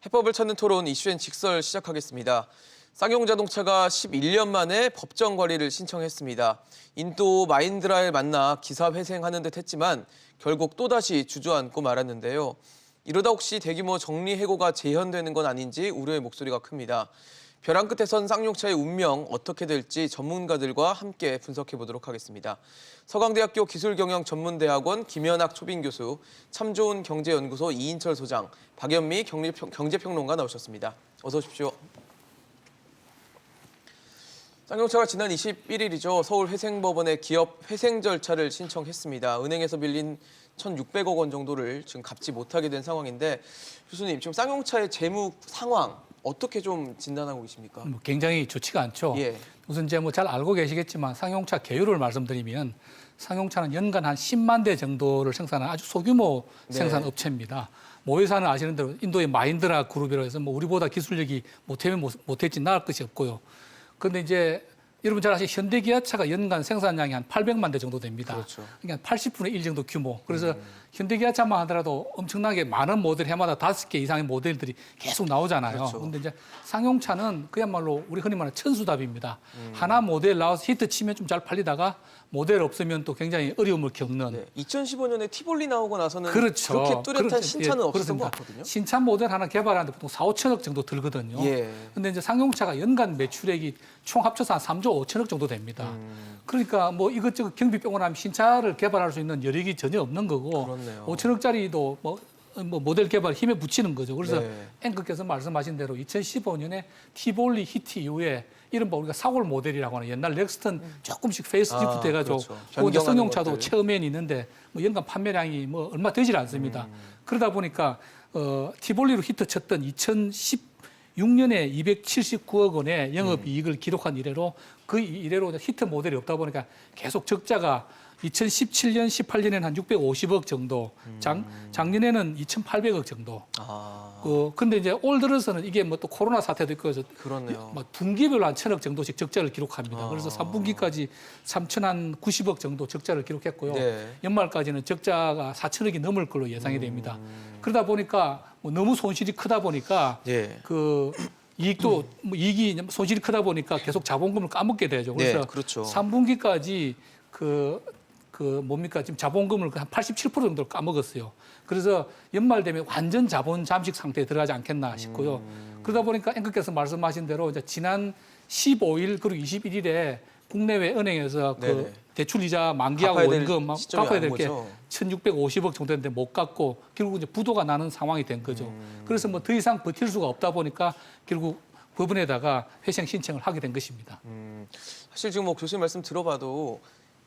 해법을 찾는 토론 이슈엔 직설 시작하겠습니다. 쌍용자동차가 11년 만에 법정 관리를 신청했습니다. 인도 마힌드라를 만나 기사 회생하는 듯 했지만 결국 또다시 주저앉고 말았는데요. 이러다 혹시 대규모 정리해고가 재현되는 건 아닌지 우려의 목소리가 큽니다. 벼랑 끝에 선 쌍용차의 운명 어떻게 될지 전문가들과 함께 분석해 보도록 하겠습니다. 서강대학교 기술경영전문대학원 김연학 초빙 교수, 참 좋은 경제연구소 이인철 소장, 박연미 경제평론가 나오셨습니다. 어서 오십시오. 쌍용차가 지난 21일이죠. 서울회생법원에 기업 회생 절차를 신청했습니다. 은행에서 빌린 1,600억 원 정도를 지금 갚지 못하게 된 상황인데, 교수님, 지금 쌍용차의 재무 상황 어떻게 좀 진단하고 계십니까? 굉장히 좋지가 않죠. 예. 우선 이제 잘 알고 계시겠지만 쌍용차 개요를 말씀드리면 쌍용차는 연간 한 10만 대 정도를 생산하는 아주 소규모 생산 업체입니다. 모회사는 아시는 대로 인도의 마힌드라 그룹이라고 해서 우리보다 기술력이 못했지 나을 것이 없고요. 그런데 이제 여러분 잘 아시는 현대기아차가 연간 생산량이 한 800만 대 정도 됩니다. 그렇죠. 그러니까 80분의 1 정도 규모. 그래서 현대기아차만 하더라도 엄청나게 많은 모델 해마다 5개 이상의 모델들이 계속 나오잖아요. 그렇죠. 그런데 이제 쌍용차는 그야말로 우리 흔히 말하는 천수답입니다. 하나 모델 나와서 히트 치면 좀 잘 팔리다가 모델 없으면 또 굉장히 어려움을 겪는. 네, 2015년에 티볼리 나오고 나서는 그렇죠. 그렇게 뚜렷한 그렇죠. 신차는 예, 없었던 것 그렇습니다. 같거든요. 신차 모델 하나 개발하는데 보통 4, 5천억 정도 들거든요. 예. 근데 이제 쌍용차가 연간 매출액이 총 합쳐서 한 3조 5천억 정도 됩니다. 그러니까 이것저것 경비 빼고 나면 신차를 개발할 수 있는 여력이 전혀 없는 거고, 그렇네요. 5천억짜리도 모델 개발 힘에 붙이는 거죠. 그래서 네. 앵커께서 말씀하신 대로 2015년에 티볼리 히트 이후에 이른바 우리가 사골 모델이라고 하는 옛날 렉스턴 조금씩 페이스리프트 해가지고 그렇죠. 그리고 이제 변경하는 쌍용차도 것들. 체험엔 있는데 연간 판매량이 얼마 되질 않습니다. 그러다 보니까 티볼리로 히트 쳤던 2016년에 279억 원의 영업이익을 기록한 이래로 그 이래로 히트 모델이 없다 보니까 계속 적자가 2017년, 18년에는 한 650억 정도, 작년에는 2,800억 정도. 근데 이제 올 들어서는 이게 또 코로나 사태도 있고 해서 그렇네요. 분기별로 한 1,000억 정도씩 적자를 기록합니다. 그래서 3분기까지 3,090억 정도 적자를 기록했고요. 네. 연말까지는 적자가 4,000억이 넘을 걸로 예상이 됩니다. 그러다 보니까 너무 손실이 크다 보니까 예. 이익도 이익이 손실이 크다 보니까 계속 자본금을 까먹게 되죠. 그래서 네, 그렇죠. 3분기까지 지금 자본금을 한 87% 정도를 까먹었어요. 그래서 연말 되면 완전 자본 잠식 상태에 들어가지 않겠나 싶고요. 그러다 보니까 앵커께서 말씀하신 대로 이제 지난 15일 그리고 21일에 국내외 은행에서 네네. 대출 이자 만기하고 갚아야 될 원금 시점이 갚아야 온 될 게 거죠. 1,650억 정도 됐는데 못 갚고 결국 이제 부도가 나는 상황이 된 거죠. 그래서 더 이상 버틸 수가 없다 보니까 결국 법원에다가 회생 신청을 하게 된 것입니다. 사실 지금 교수님 말씀 들어봐도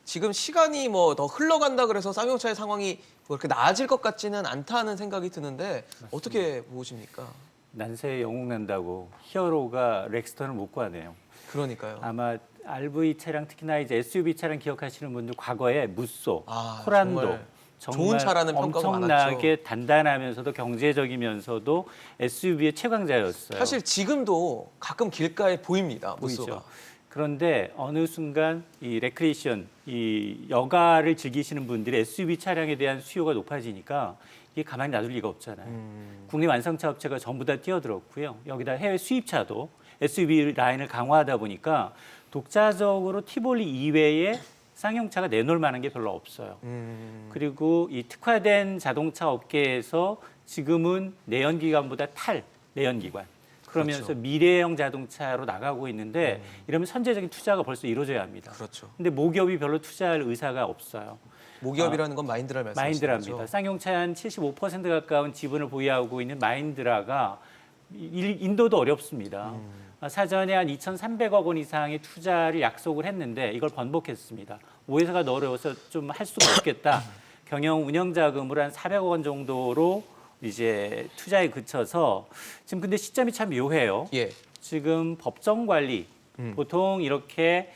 지금 시간이 더 흘러간다 그래서 쌍용차의 상황이 그렇게 나아질 것 같지는 않다는 생각이 드는데 어떻게 보십니까? 난세에 영웅 난다고 히어로가 렉스턴을 못 구하네요. 그러니까요. 아마 RV 차량 특히나 이제 SUV 차량 기억하시는 분들 과거에 무쏘, 아, 코란도 정말 좋은 차라는 평가가 엄청나게 많았죠. 단단하면서도 경제적이면서도 SUV의 최강자였어요. 사실 지금도 가끔 길가에 보입니다. 보이죠. 무쏘가. 그런데 어느 순간 이 레크레이션, 이 여가를 즐기시는 분들의 SUV 차량에 대한 수요가 높아지니까 이게 가만히 놔둘 리가 없잖아요. 국내 완성차 업체가 전부 다 뛰어들었고요. 여기다 해외 수입차도 SUV 라인을 강화하다 보니까 독자적으로 티볼리 이외에 쌍용차가 내놓을 만한 게 별로 없어요. 그리고 이 특화된 자동차 업계에서 지금은 내연기관보다 내연기관. 그러면서 그렇죠. 미래형 자동차로 나가고 있는데 이러면 선제적인 투자가 벌써 이루어져야 합니다. 그렇죠. 근데 모기업이 별로 투자할 의사가 없어요. 모기업이라는 건 마힌드라 말씀하시는 마힌드라입니다. 거죠? 쌍용차의 한 75% 가까운 지분을 보유하고 있는 마힌드라가 인도도 어렵습니다. 사전에 한 2,300억 원 이상의 투자를 약속을 했는데 이걸 번복했습니다. 오해사가 어려워서 좀 할 수가 없겠다. 경영 운영 자금으로 한 400억 원 정도로 이제 투자에 그쳐서 지금 근데 시점이 참 묘해요. 예. 지금 법정 관리 보통 이렇게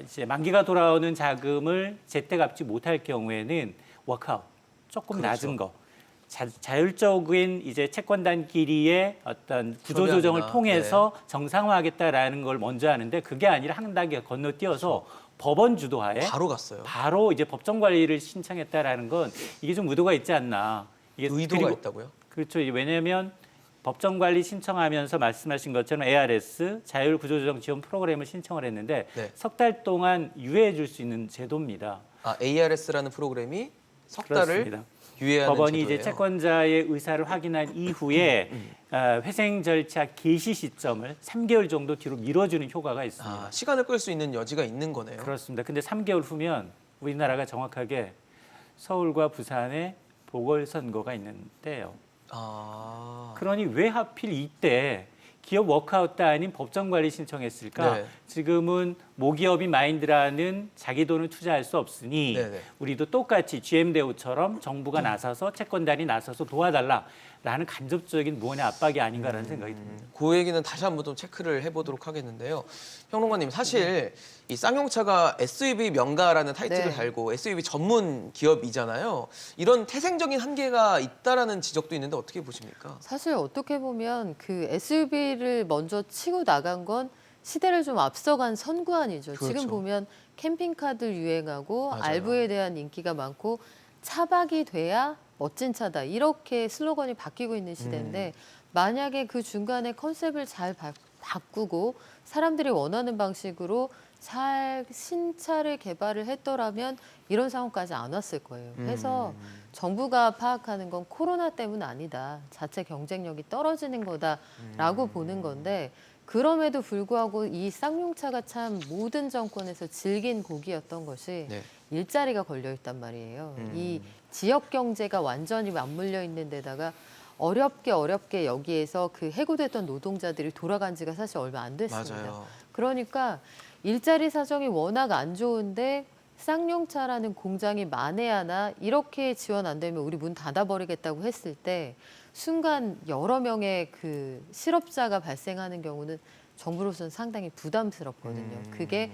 이제 만기가 돌아오는 자금을 제때 갚지 못할 경우에는 워크아웃 조금 그렇죠. 낮은 거 자율적인 이제 채권단끼리의 어떤 구조조정을 협의합니다. 통해서 정상화하겠다라는 걸 먼저 하는데 그게 아니라 한 단계 건너뛰어서 법원 주도하에 바로 갔어요. 바로 이제 법정 관리를 신청했다라는 건 이게 좀 의도가 있지 않나. 이게 의도가 그리고 있다고요? 그렇죠. 왜냐하면 법정관리 신청하면서 말씀하신 것처럼 ARS 자율구조조정 지원 프로그램을 신청을 했는데 네. 석 달 동안 유예해 줄 수 있는 제도입니다. 아, ARS라는 프로그램이 석 달을 그렇습니다. 유예하는 법원이 제도예요. 이제 채권자의 의사를 확인한 이후에 회생 절차 개시 시점을 3개월 정도 뒤로 미뤄주는 효과가 있습니다. 아, 시간을 끌 수 있는 여지가 있는 거네요. 그렇습니다. 근데 3개월 후면 우리나라가 정확하게 서울과 부산에 보궐선거가 있는데요. 아, 그러니 왜 하필 이때 기업 워크아웃 아닌 법정관리 신청했을까? 네. 지금은 모기업인 마인드라는 자기 돈을 투자할 수 없으니 네네. 우리도 똑같이 GM대우처럼 정부가 나서서 채권단이 나서서 도와달라라는 간접적인 무언의 압박이 아닌가라는 생각이 듭니다. 그 얘기는 다시 한번 좀 체크를 해보도록 하겠는데요. 평론가님, 사실 이 쌍용차가 SUV 명가라는 타이틀을 네. 달고 SUV 전문 기업이잖아요. 이런 태생적인 한계가 있다라는 지적도 있는데 어떻게 보십니까? 사실 어떻게 보면 그 SUV를 먼저 치고 나간 건 시대를 좀 앞서간 선구안이죠. 그렇죠. 지금 보면 캠핑카들 유행하고 맞아요. RV에 대한 인기가 많고 차박이 돼야 멋진 차다. 이렇게 슬로건이 바뀌고 있는 시대인데 만약에 그 중간에 컨셉을 잘 바꾸고 사람들이 원하는 방식으로 잘 신차를 개발을 했더라면 이런 상황까지 안 왔을 거예요. 그래서 정부가 파악하는 건 코로나 때문 아니다. 자체 경쟁력이 떨어지는 거다라고 보는 건데 그럼에도 불구하고 이 쌍용차가 참 모든 정권에서 질긴 고기였던 것이 네. 일자리가 걸려 있단 말이에요. 이 지역 경제가 완전히 맞물려 있는 데다가 어렵게 여기에서 그 해고됐던 노동자들이 돌아간 지가 사실 얼마 안 됐습니다. 맞아요. 그러니까 일자리 사정이 워낙 안 좋은데 쌍용차라는 공장이 만에 하나 이렇게 지원 안 되면 우리 문 닫아버리겠다고 했을 때 순간 여러 명의 그 실업자가 발생하는 경우는 정부로서는 상당히 부담스럽거든요. 그게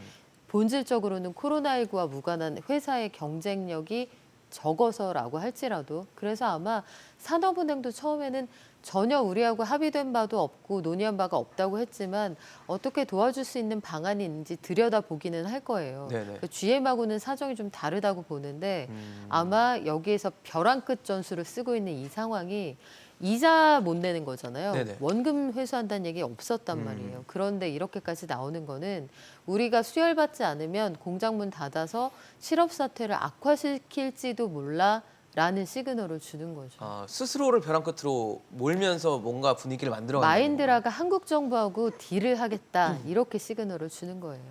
본질적으로는 코로나19와 무관한 회사의 경쟁력이 적어서라고 할지라도 그래서 아마 산업은행도 처음에는 전혀 우리하고 합의된 바도 없고 논의한 바가 없다고 했지만 어떻게 도와줄 수 있는 방안이 있는지 들여다보기는 할 거예요. 네네. GM하고는 사정이 좀 다르다고 보는데 아마 여기에서 벼랑 끝 전술을 쓰고 있는 이 상황이 이자 못 내는 거잖아요. 네네. 원금 회수한다는 얘기 없었단 말이에요. 그런데 이렇게까지 나오는 거는 우리가 수혈받지 않으면 공장 문 닫아서 실업 사태를 악화시킬지도 몰라라는 시그널을 주는 거죠. 아, 스스로를 벼랑 끝으로 몰면서 뭔가 분위기를 만들어가는 마인드라가 한국 정부하고 딜을 하겠다 이렇게 시그널을 주는 거예요.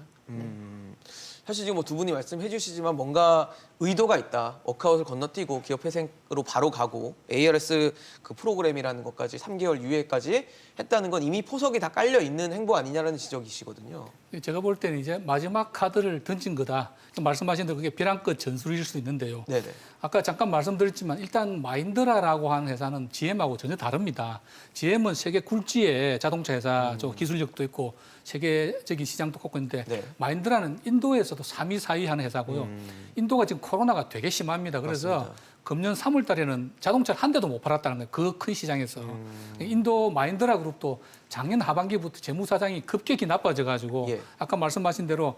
사실 지금 뭐 두 분이 말씀해 주시지만 뭔가 의도가 있다. 워크아웃을 건너뛰고 기업 회생으로 바로 가고 ARS 그 프로그램이라는 것까지 3개월 유예까지 했다는 건 이미 포석이 다 깔려 있는 행보 아니냐라는 지적이시거든요. 제가 볼 때는 이제 마지막 카드를 던진 거다. 말씀하신 대로 그게 벼랑 끝 전술일 수 있는데요. 네네. 아까 잠깐 말씀드렸지만 일단 마인드라라고 하는 회사는 GM하고 전혀 다릅니다. GM은 세계 굴지의 자동차 회사죠. 기술력도 있고 세계적인 시장도 걷고 있는데 네. 마인드라는 인도에서도 3위, 4위 하는 회사고요. 인도가 지금 코로나가 되게 심합니다. 그래서 맞습니다. 금년 3월 달에는 자동차를 한 대도 못 팔았다는 거예요. 그 큰 시장에서. 인도 마인드라 그룹도 작년 하반기부터 재무사정이 급격히 나빠져가지고 예. 아까 말씀하신 대로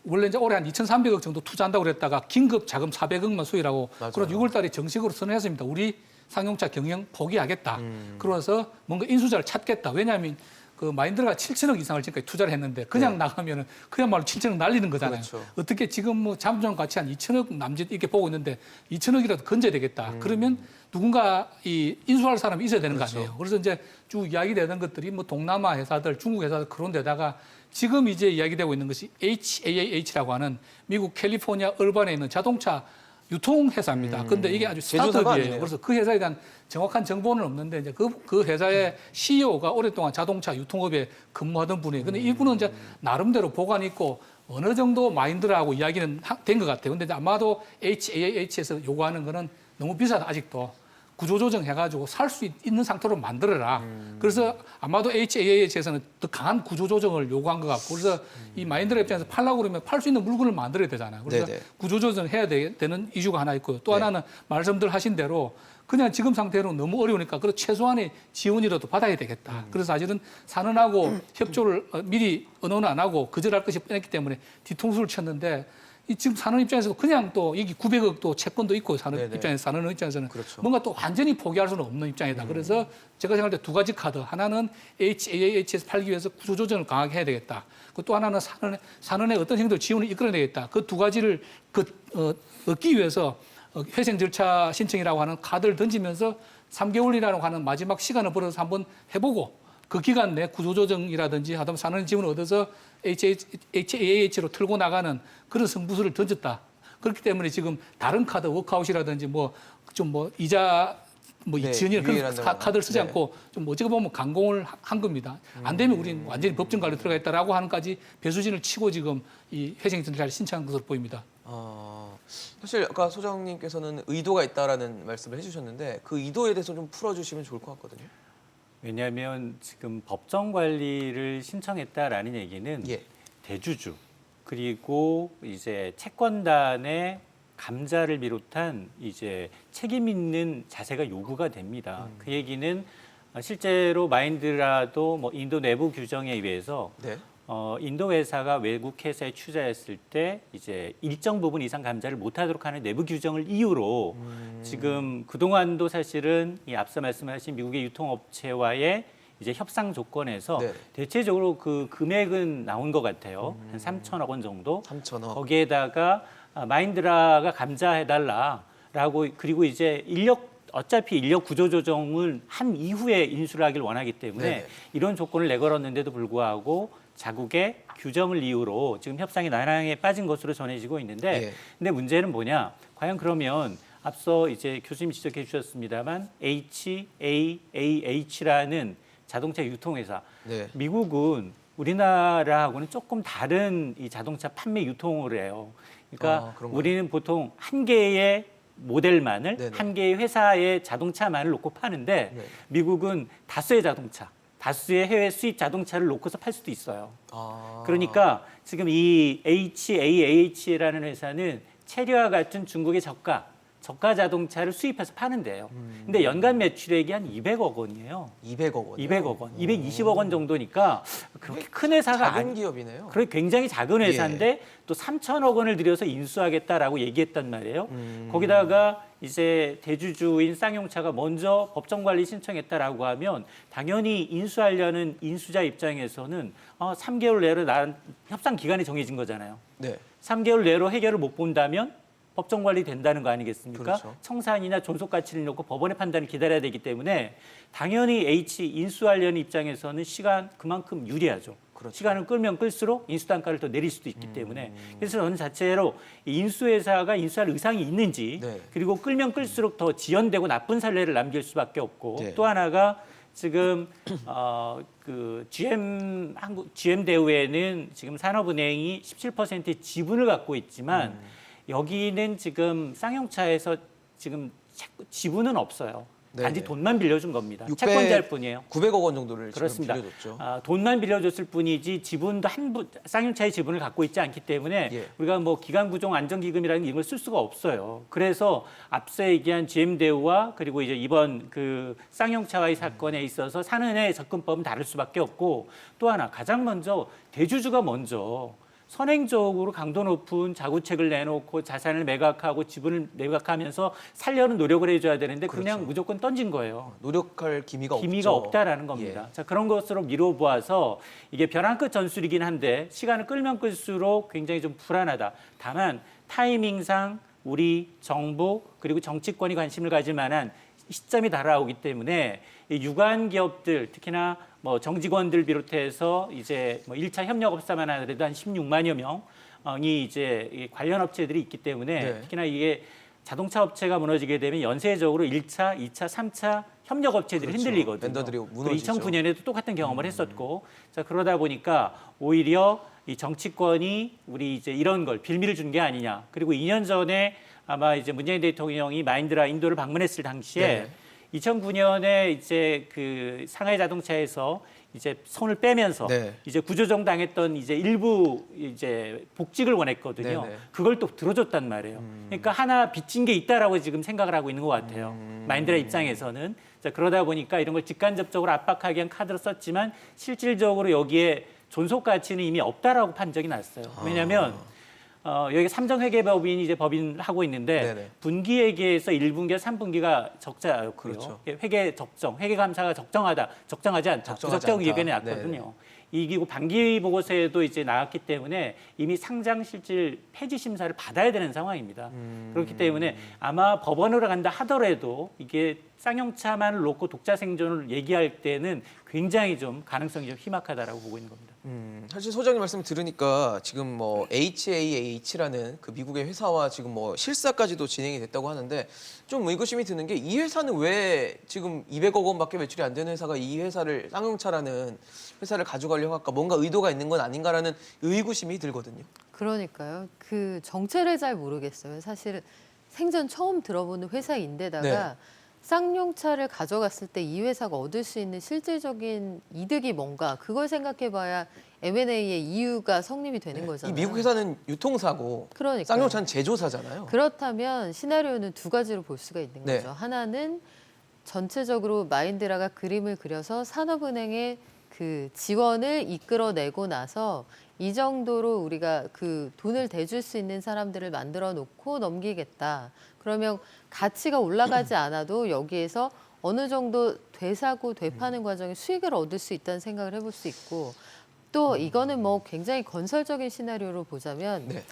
원래 이제 올해 한 2,300억 정도 투자한다고 그랬다가 긴급 자금 400억만 수일하고 맞아요. 그래서 6월 달에 정식으로 선언했습니다. 우리 상용차 경영 포기하겠다. 그래서 뭔가 인수자를 찾겠다. 왜냐하면 그 마인드라가 7천억 이상을 지금까지 투자를 했는데 그냥 나가면은 그야말로 7천억 날리는 거잖아요. 그렇죠. 어떻게 지금 뭐 잠정 가치 한 2천억 남짓 이렇게 보고 있는데 2천억이라도 건져야 되겠다. 그러면 누군가 이 인수할 사람이 있어야 되는 거 아니에요. 그래서 이제 쭉 이야기되는 것들이 뭐 동남아 회사들, 중국 회사들 그런 데다가 지금 이제 이야기되고 있는 것이 HAAH라고 하는 미국 캘리포니아 얼반에 있는 자동차 유통회사입니다. 그런데 이게 아주 제조사가 스타트업이에요. 아니네요. 그래서 그 회사에 대한 정확한 정보는 없는데 이제 그 회사의 CEO가 오랫동안 자동차 유통업에 근무하던 분이에요. 근데 이분은 이제 나름대로 보관이 있고 어느 정도 마인드라고 이야기는 된 것 같아요. 근데 아마도 HAAH에서 요구하는 거는 너무 비싸다 아직도. 구조조정 해가지고 살 수 있는 상태로 만들어라. 그래서 아마도 HAAH에서는 더 강한 구조조정을 요구한 것 같고 그래서 이 마인드라 입장에서 팔라고 그러면 팔 수 있는 물건을 만들어야 되잖아요. 그래서 네네. 구조조정 해야 되는 이슈가 하나 있고요. 또 네. 하나는 말씀들 하신 대로 그냥 지금 상태로는 너무 어려우니까 그래도 최소한의 지원이라도 받아야 되겠다. 그래서 사실은 산은하고 협조를 미리 언어는 안 하고 거절할 것이 뻔했기 때문에 뒤통수를 쳤는데 이 지금 사는 입장에서 그냥 또 여기 900억도 채권도 있고 사는 네네. 입장에서 사는 입장에서는 그렇죠. 뭔가 또 완전히 포기할 수는 없는 입장이다. 그래서 제가 생각할 때 두 가지 카드. 하나는 HAH에서 팔기 위해서 구조조정을 강하게 해야 되겠다. 또 하나는 산원의 어떤 행동 지원을 이끌어내겠다. 그 두 가지를 얻기 위해서 회생 절차 신청이라고 하는 카드를 던지면서 3개월이라고 하는 마지막 시간을 벌어서 한번 해보고 그 기간 내 구조조정이라든지 하다못해 산원 지원을 얻어서 HAH로 틀고 나가는 그런 승부수를 던졌다. 그렇기 때문에 지금 다른 카드 워크아웃이라든지 이자 네, 지연이 그런 유예라는 카드를 쓰지 네. 않고 좀 어찌 보면 강공을 한 겁니다. 안 되면 우리는 완전히 법정 관리 들어가겠다라고 하는까지 배수진을 치고 지금 이 회생 절차를 신청한 것으로 보입니다. 사실 아까 소장님께서는 의도가 있다라는 말씀을 해주셨는데 그 의도에 대해서 좀 풀어주시면 좋을 것 같거든요. 왜냐하면 지금 법정 관리를 신청했다라는 얘기는 예. 대주주 그리고 이제 채권단의 감자를 비롯한 이제 책임 있는 자세가 요구가 됩니다. 그 얘기는 실제로 마인드라도 뭐 인도 내부 규정에 의해서 네. 인도 회사가 외국 회사에 투자했을 때 이제 일정 부분 이상 감자를 못하도록 하는 내부 규정을 이유로 지금 그동안도 사실은 이 앞서 말씀하신 미국의 유통업체와의 이제 협상 조건에서 네. 대체적으로 그 금액은 나온 것 같아요. 한 3천억 원 정도. 3천억. 거기에다가 마인드라가 감자해달라라고 그리고 이제 어차피 인력 구조 조정을 한 이후에 인수를 하길 원하기 때문에 네네. 이런 조건을 내걸었는데도 불구하고 자국의 규정을 이유로 지금 협상이 난항에 빠진 것으로 전해지고 있는데 예. 근데 문제는 뭐냐? 과연 그러면 앞서 이제 교수님이 지적해 주셨습니다만 HAAH라는 자동차 유통회사 네. 미국은 우리나라하고는 조금 다른 이 자동차 판매 유통을 해요. 그러니까 그런가요? 우리는 보통 한 개의 모델만을 네네. 한 개의 회사의 자동차만을 놓고 파는데 네. 미국은 다수의 자동차, 다수의 해외 수입 자동차를 놓고서 팔 수도 있어요. 아. 그러니까 지금 이 HAAH라는 회사는 체리와 같은 중국의 저가 자동차를 수입해서 파는데요. 근데 연간 매출액이 한 200억 원이에요. 200억 원. 200억 원, 220억 원 정도니까 그렇게 큰 회사가 작은 아니. 기업이네요. 그래 굉장히 작은 회사인데 또 3천억 원을 들여서 인수하겠다라고 얘기했단 말이에요. 거기다가 이제 대주주인 쌍용차가 먼저 법정 관리 신청했다라고 하면 당연히 인수하려는 인수자 입장에서는 3개월 내로 난 협상 기간이 정해진 거잖아요. 네. 3개월 내로 해결을 못 본다면 법정 관리 된다는 거 아니겠습니까? 그렇죠. 청산이나 존속 가치를 놓고 법원의 판단을 기다려야 되기 때문에 당연히 인수하려는 입장에서는 시간 그만큼 유리하죠. 그렇죠. 시간을 끌면 끌수록 인수 단가를 더 내릴 수도 있기 때문에 그래서 저는 자체로 이 인수회사가 인수할 의상이 있는지 네. 그리고 끌면 끌수록 더 지연되고 나쁜 선례를 남길 수밖에 없고 네. 또 하나가 지금 그 GM 대우에는 지금 산업은행이 17%의 지분을 갖고 있지만 여기는 지금 쌍용차에서 지금 지분은 없어요. 단지 네네. 돈만 빌려준 겁니다. 600, 채권자일 뿐이에요. 900억 원 정도를 그렇습니다. 지금 빌려줬죠. 돈만 빌려줬을 뿐이지 지분도 쌍용차의 지분을 갖고 있지 않기 때문에 예. 우리가 뭐 기간구종 안정기금이라는 이걸 쓸 수가 없어요. 그래서 앞서 얘기한 GM대우와 그리고 이제 이번 그 쌍용차와의 사건에 있어서 산은의 접근법은 다를 수밖에 없고 또 하나 가장 먼저 대주주가 먼저 선행적으로 강도 높은 자구책을 내놓고 자산을 매각하고 지분을 매각하면서 살려는 노력을 해줘야 되는데 그냥 그렇죠. 무조건 던진 거예요. 노력할 기미가 기미가 없죠. 없다라는 겁니다. 자, 그런 것으로 미뤄보아서 이게 벼랑 끝 전술이긴 한데 시간을 끌면 끌수록 굉장히 좀 불안하다. 다만 타이밍상 우리 정부 그리고 정치권이 관심을 가질 만한 시점이 다가오기 때문에 이 유관 기업들 특히나 뭐 정직원들 비롯해서 이제 뭐 1차 협력업사만 하더라도 한 16만여 명이 이제 이 관련 업체들이 있기 때문에 네. 특히나 이게 자동차 업체가 무너지게 되면 연쇄적으로 1차, 2차, 3차 협력 업체들이 그렇죠. 흔들리거든요. 벤더들이 무너지죠. 2009년에도 똑같은 경험을 했었고, 자 그러다 보니까 오히려 이 정치권이 우리 이제 이런 걸 빌미를 준 게 아니냐. 그리고 2년 전에 아마 이제 문재인 대통령이 마인드라 인도를 방문했을 당시에 네. 2009년에 이제 그 상하이 자동차에서 이제 손을 빼면서 네. 이제 구조정 당했던 이제 일부 이제 복직을 원했거든요. 네네. 그걸 또 들어줬단 말이에요. 그러니까 하나 빚진 게 있다라고 지금 생각을 하고 있는 것 같아요. 마인드라 입장에서는. 자, 그러다 보니까 이런 걸 직간접적으로 압박하기 위한 카드로 썼지만 실질적으로 여기에 존속 가치는 이미 없다라고 판정이 났어요. 왜냐하면 여기 삼정회계법인이 이제 법인을 하고 있는데 네네. 분기회계에서 1분기와 3분기가 적자였고요. 그렇죠. 회계 적정, 회계감사가 적정하지 않다. 적정하지 부적정 않다. 의견이 났거든요. 이기고 반기 보고서에도 이제 나왔기 때문에 이미 상장 실질 폐지 심사를 받아야 되는 상황입니다. 그렇기 때문에 아마 법원으로 간다 하더라도 이게 쌍용차만을 놓고 독자 생존을 얘기할 때는 굉장히 좀 가능성이 좀 희박하다라고 보고 있는 겁니다. 사실 소장님 말씀을 들으니까 지금 뭐 HAAH라는 그 미국의 회사와 지금 뭐 실사까지도 진행이 됐다고 하는데 좀 의구심이 드는 게 이 회사는 왜 지금 200억 원밖에 매출이 안 되는 회사가 이 회사를 쌍용차라는 회사를 가져가려고 할까? 뭔가 의도가 있는 건 아닌가라는 의구심이 들거든요. 그러니까요. 그 정체를 잘 모르겠어요. 사실 생전 처음 들어보는 회사인데다가 네. 쌍용차를 가져갔을 때 이 회사가 얻을 수 있는 실질적인 이득이 뭔가 그걸 생각해봐야 M&A의 이유가 성립이 되는 이 거잖아요. 미국 회사는 유통사고 그러니까요. 쌍용차는 제조사잖아요. 그렇다면 시나리오는 두 가지로 볼 수가 있는 네. 거죠. 하나는 전체적으로 마인드라가 그림을 그려서 산업은행의 그 지원을 이끌어내고 나서 이 정도로 우리가 그 돈을 대줄 수 있는 사람들을 만들어 놓고 넘기겠다. 그러면 가치가 올라가지 않아도 여기에서 어느 정도 되사고 되파는 과정에 수익을 얻을 수 있다는 생각을 해볼 수 있고 또 이거는 뭐 굉장히 건설적인 시나리오로 보자면 네.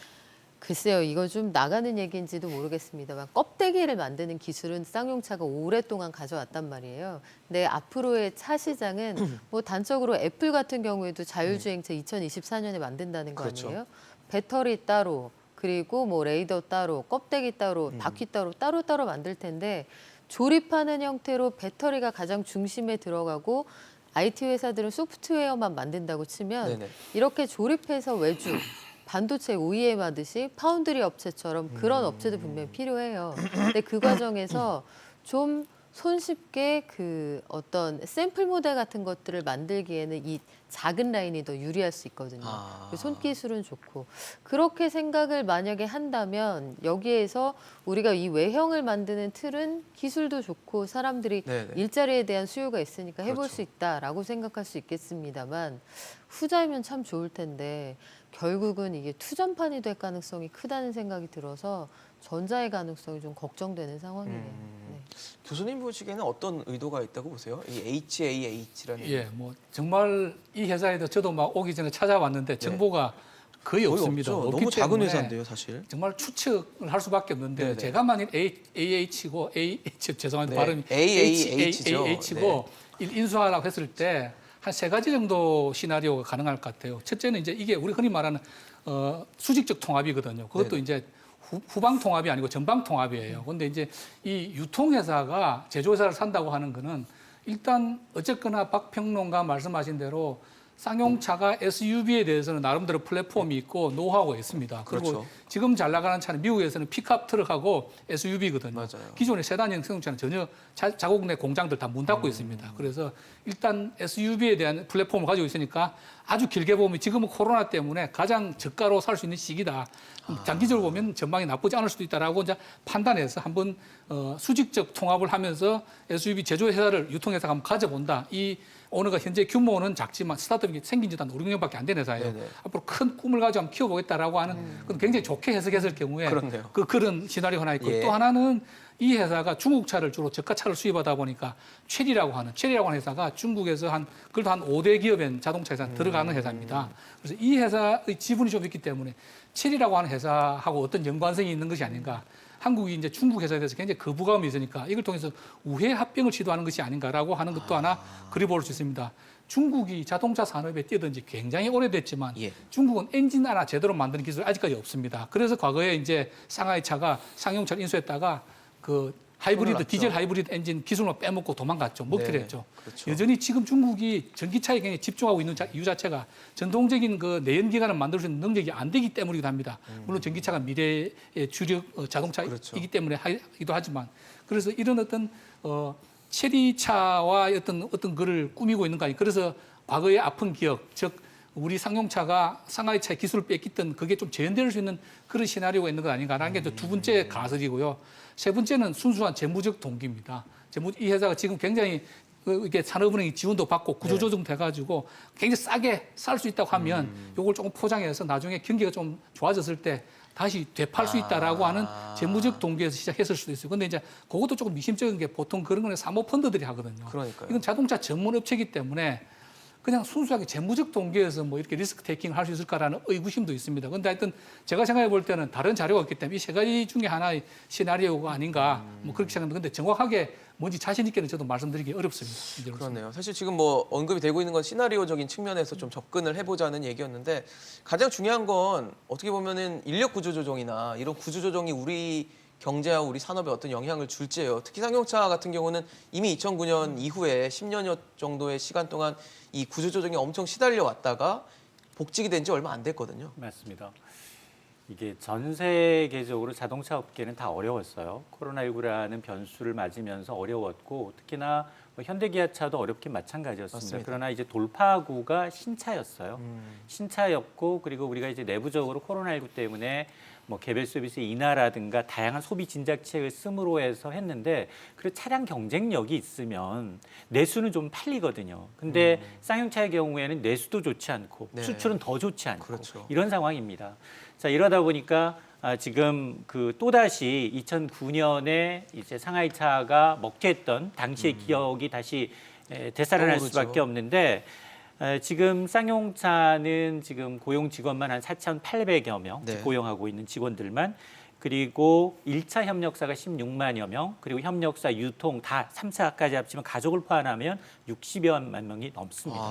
글쎄요, 이거 좀 나가는 얘기인지도 모르겠습니다만 껍데기를 만드는 기술은 쌍용차가 오랫동안 가져왔단 말이에요. 근데 앞으로의 차 시장은 뭐 단적으로 애플 같은 경우에도 자율주행차 2024년에 만든다는 거 그렇죠. 아니에요? 배터리 따로 그리고 뭐 레이더 따로 껍데기 따로 바퀴 따로 따로따로 만들 텐데 조립하는 형태로 배터리가 가장 중심에 들어가고 IT 회사들은 소프트웨어만 만든다고 치면 네네. 이렇게 조립해서 외주 반도체 OEM 하듯이 파운드리 업체처럼 그런 업체도 분명히 필요해요. 근데 그 과정에서 좀 손쉽게 그 어떤 샘플 모델 같은 것들을 만들기에는 이 작은 라인이 더 유리할 수 있거든요. 그 손기술은 좋고 그렇게 생각을 만약에 한다면 여기에서 우리가 이 외형을 만드는 틀은 기술도 좋고 사람들이 네네. 일자리에 대한 수요가 있으니까 해볼 그렇죠. 수 있다라고 생각할 수 있겠습니다만 후자이면 참 좋을 텐데 결국은 이게 투전판이 될 가능성이 크다는 생각이 들어서 전자의 가능성이 좀 걱정되는 상황이네요. 네. 교수님 보시기에는 어떤 의도가 있다고 보세요? 이 HAAH라는 예, 뭐 정말 이 회사에도 저도 막 오기 전에 찾아왔는데 정보가 거의 없습니다. 없죠. 없기 너무 작은 때문에 회사인데요, 사실. 정말 추측을 할 수밖에 없는데 네네. 제가 만약 AH고 죄송한데 네, 발음이 AAH죠. HAH고 인수하라고 했을 때 한 세 가지 정도 시나리오가 가능할 것 같아요. 첫째는 이제 이게 우리 흔히 말하는 수직적 통합이거든요. 그것도 네네. 이제 후방 통합이 아니고 전방 통합이에요. 그런데 이제 이 유통회사가 제조회사를 산다고 하는 거는 일단 어쨌거나 박 평론가 말씀하신 대로 쌍용차가 SUV에 대해서는 나름대로 플랫폼이 있고 노하우가 있습니다. 그리고 그렇죠. 지금 잘 나가는 차는 미국에서는 픽업 트럭하고 SUV거든요. 맞아요. 기존의 세단형 승용차는 전혀 자국 내 공장들 다 문 닫고 있습니다. 그래서 일단 SUV에 대한 플랫폼을 가지고 있으니까 아주 길게 보면 지금은 코로나 때문에 가장 저가로 살 수 있는 시기다. 장기적으로 보면 전망이 나쁘지 않을 수도 있다라고 이제 판단해서 한번 수직적 통합을 하면서 SUV 제조회사를 유통회사가 한번 가져본다. 이 오너가 현재 규모는 작지만 스타트업이 생긴 지도 한 5, 6년밖에 안 된 회사예요. 네네. 앞으로 큰 꿈을 가지고 한번 키워보겠다라고 하는 그건 굉장히 좋게 해석했을 경우에 그렇네요. 그런 시나리오 하나 있고 예. 또 하나는 이 회사가 중국 차를 주로 저가차를 수입하다 보니까 체리라고 하는 회사가 중국에서 그래도 한 5대 기업엔 자동차 회사 들어가는 회사입니다. 그래서 이 회사의 지분이 좀 있기 때문에 체리라고 하는 회사하고 어떤 연관성이 있는 것이 아닌가. 한국이 이제 중국 회사에 대해서 굉장히 거부감이 있으니까 이걸 통해서 우회 합병을 시도하는 것이 아닌가라고 하는 것도 하나 그려볼 수 있습니다. 중국이 자동차 산업에 뛰어든 지 굉장히 오래됐지만 예. 중국은 엔진 하나 제대로 만드는 기술이 아직까지 없습니다. 그래서 과거에 이제 상하이 차가 쌍용차를 인수했다가 그 하이브리드 났죠. 디젤 하이브리드 엔진 기술만 빼먹고 도망갔죠. 먹튀를 네, 했죠. 그렇죠. 여전히 지금 중국이 전기차에 굉장히 집중하고 있는 이유 자체가 전통적인 그 내연기관을 만들 수 있는 능력이 안 되기 때문이기도 합니다. 물론 전기차가 미래의 주력 자동차이기 그렇죠. 때문에 하기도 하지만 그래서 이런 어떤 체리차와 어떤 거를 꾸미고 있는 거 아니에요. 그래서 과거의 아픈 기억, 즉 우리 쌍용차가 상하이차의 기술을 뺏겼던 그게 좀 재현될 수 있는 그런 시나리오가 있는 것 아닌가라는 게 두 번째 가설이고요. 세 번째는 순수한 재무적 동기입니다. 이 회사가 지금 굉장히 이게 산업은행이 지원도 받고 구조조정 돼가지고 굉장히 싸게 살 수 있다고 하면 요걸 조금 포장해서 나중에 경기가 좀 좋아졌을 때 다시 되팔 수 있다라고 하는 재무적 동기에서 시작했을 수도 있어요. 근데 이제 그것도 조금 미심쩍은 게 보통 그런 거는 사모펀드들이 하거든요. 그러니까요. 이건 자동차 전문 업체이기 때문에 그냥 순수하게 재무적 동기에서 뭐 이렇게 리스크 테이킹을 할 수 있을까라는 의구심도 있습니다. 근데 하여튼 제가 생각해 볼 때는 다른 자료가 있기 때문에 이 세 가지 중에 하나의 시나리오가 아닌가 뭐 그렇게 생각합니다. 근데 정확하게 뭔지 자신 있게는 저도 말씀드리기 어렵습니다. 이제로서는. 그렇네요. 사실 지금 뭐 언급이 되고 있는 건 시나리오적인 측면에서 좀 접근을 해보자는 얘기였는데 가장 중요한 건 어떻게 보면은 인력 구조 조정이나 이런 구조 조정이 우리 경제와 우리 산업에 어떤 영향을 줄지예요. 특히 쌍용차 같은 경우는 이미 2009년 이후에 10년여 정도의 시간 동안 이 구조 조정에 엄청 시달려 왔다가 복직이 된 지 얼마 안 됐거든요. 맞습니다. 이게 전 세계적으로 자동차 업계는 다 어려웠어요. 코로나19라는 변수를 맞으면서 어려웠고 특히나 뭐 현대기아차도 어렵긴 마찬가지였습니다. 맞습니다. 그러나 이제 돌파구가 신차였어요. 신차였고 그리고 우리가 이제 내부적으로 코로나19 때문에 뭐 개별 서비스 인하라든가 다양한 소비 진작책을 씀으로 해서 했는데 그리고 차량 경쟁력이 있으면 내수는 좀 팔리거든요. 근데 쌍용차의 경우에는 내수도 좋지 않고 네. 수출은 더 좋지 않고 그렇죠. 이런 상황입니다. 자 이러다 보니까 지금 그 또다시 2009년에 이제 상하이차가 먹튀했던 당시의 기억이 다시 되살아날 떠오르죠. 수밖에 없는데 지금 쌍용차는 지금 고용 직원만 한 4,800여 명 네. 고용하고 있는 직원들만 그리고 1차 협력사가 16만여 명 그리고 협력사 유통 다 3차까지 합치면 가족을 포함하면 60여만 명이 넘습니다.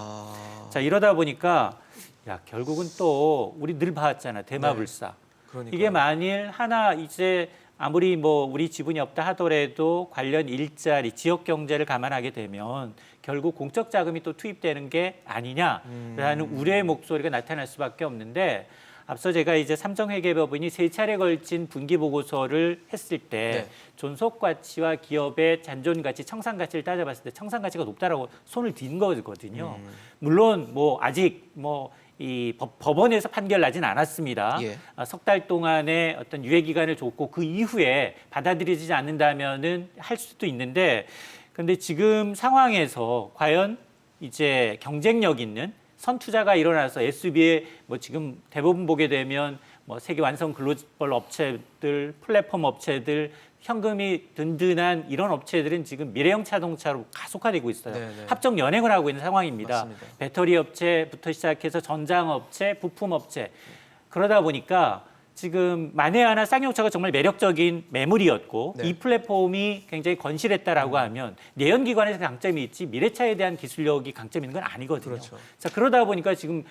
자 이러다 보니까 야 결국은 또 우리 늘 봐왔잖아 대마불사. 그러니까요. 이게 만일 하나 이제 아무리 뭐 우리 지분이 없다 하더라도 관련 일자리, 지역 경제를 감안하게 되면 결국 공적 자금이 또 투입되는 게 아니냐라는 우려의 목소리가 나타날 수밖에 없는데 앞서 제가 이제 삼성회계법인이 3차례 걸친 분기 보고서를 했을 때 네. 존속 가치와 기업의 잔존 가치, 청산 가치를 따져봤을 때 청산 가치가 높다라고 손을 든 거거든요. 물론 뭐 아직 뭐 이 법원에서 판결 나진 않았습니다. 예. 석 달 동안의 어떤 유예 기간을 줬고 그 이후에 받아들여지지 않는다면은 할 수도 있는데, 근데 지금 상황에서 과연 이제 경쟁력 있는 선투자가 일어나서 SUV에 뭐 지금 대부분 보게 되면 뭐 세계 완성 글로벌 업체들, 플랫폼 업체들, 현금이 든든한 이런 업체들은 지금 미래형 자동차로 가속화되고 있어요. 네네. 합종 연행을 하고 있는 상황입니다. 맞습니다. 배터리 업체부터 시작해서 전장 업체, 부품 업체. 그러다 보니까 지금 만에 하나 쌍용차가 정말 매력적인 매물이었고 네. 이 플랫폼이 굉장히 건실했다라고 하면 내연기관에서 강점이 있지 미래차에 대한 기술력이 강점이 있는 건 아니거든요. 그렇죠. 자 그러다 보니까 지금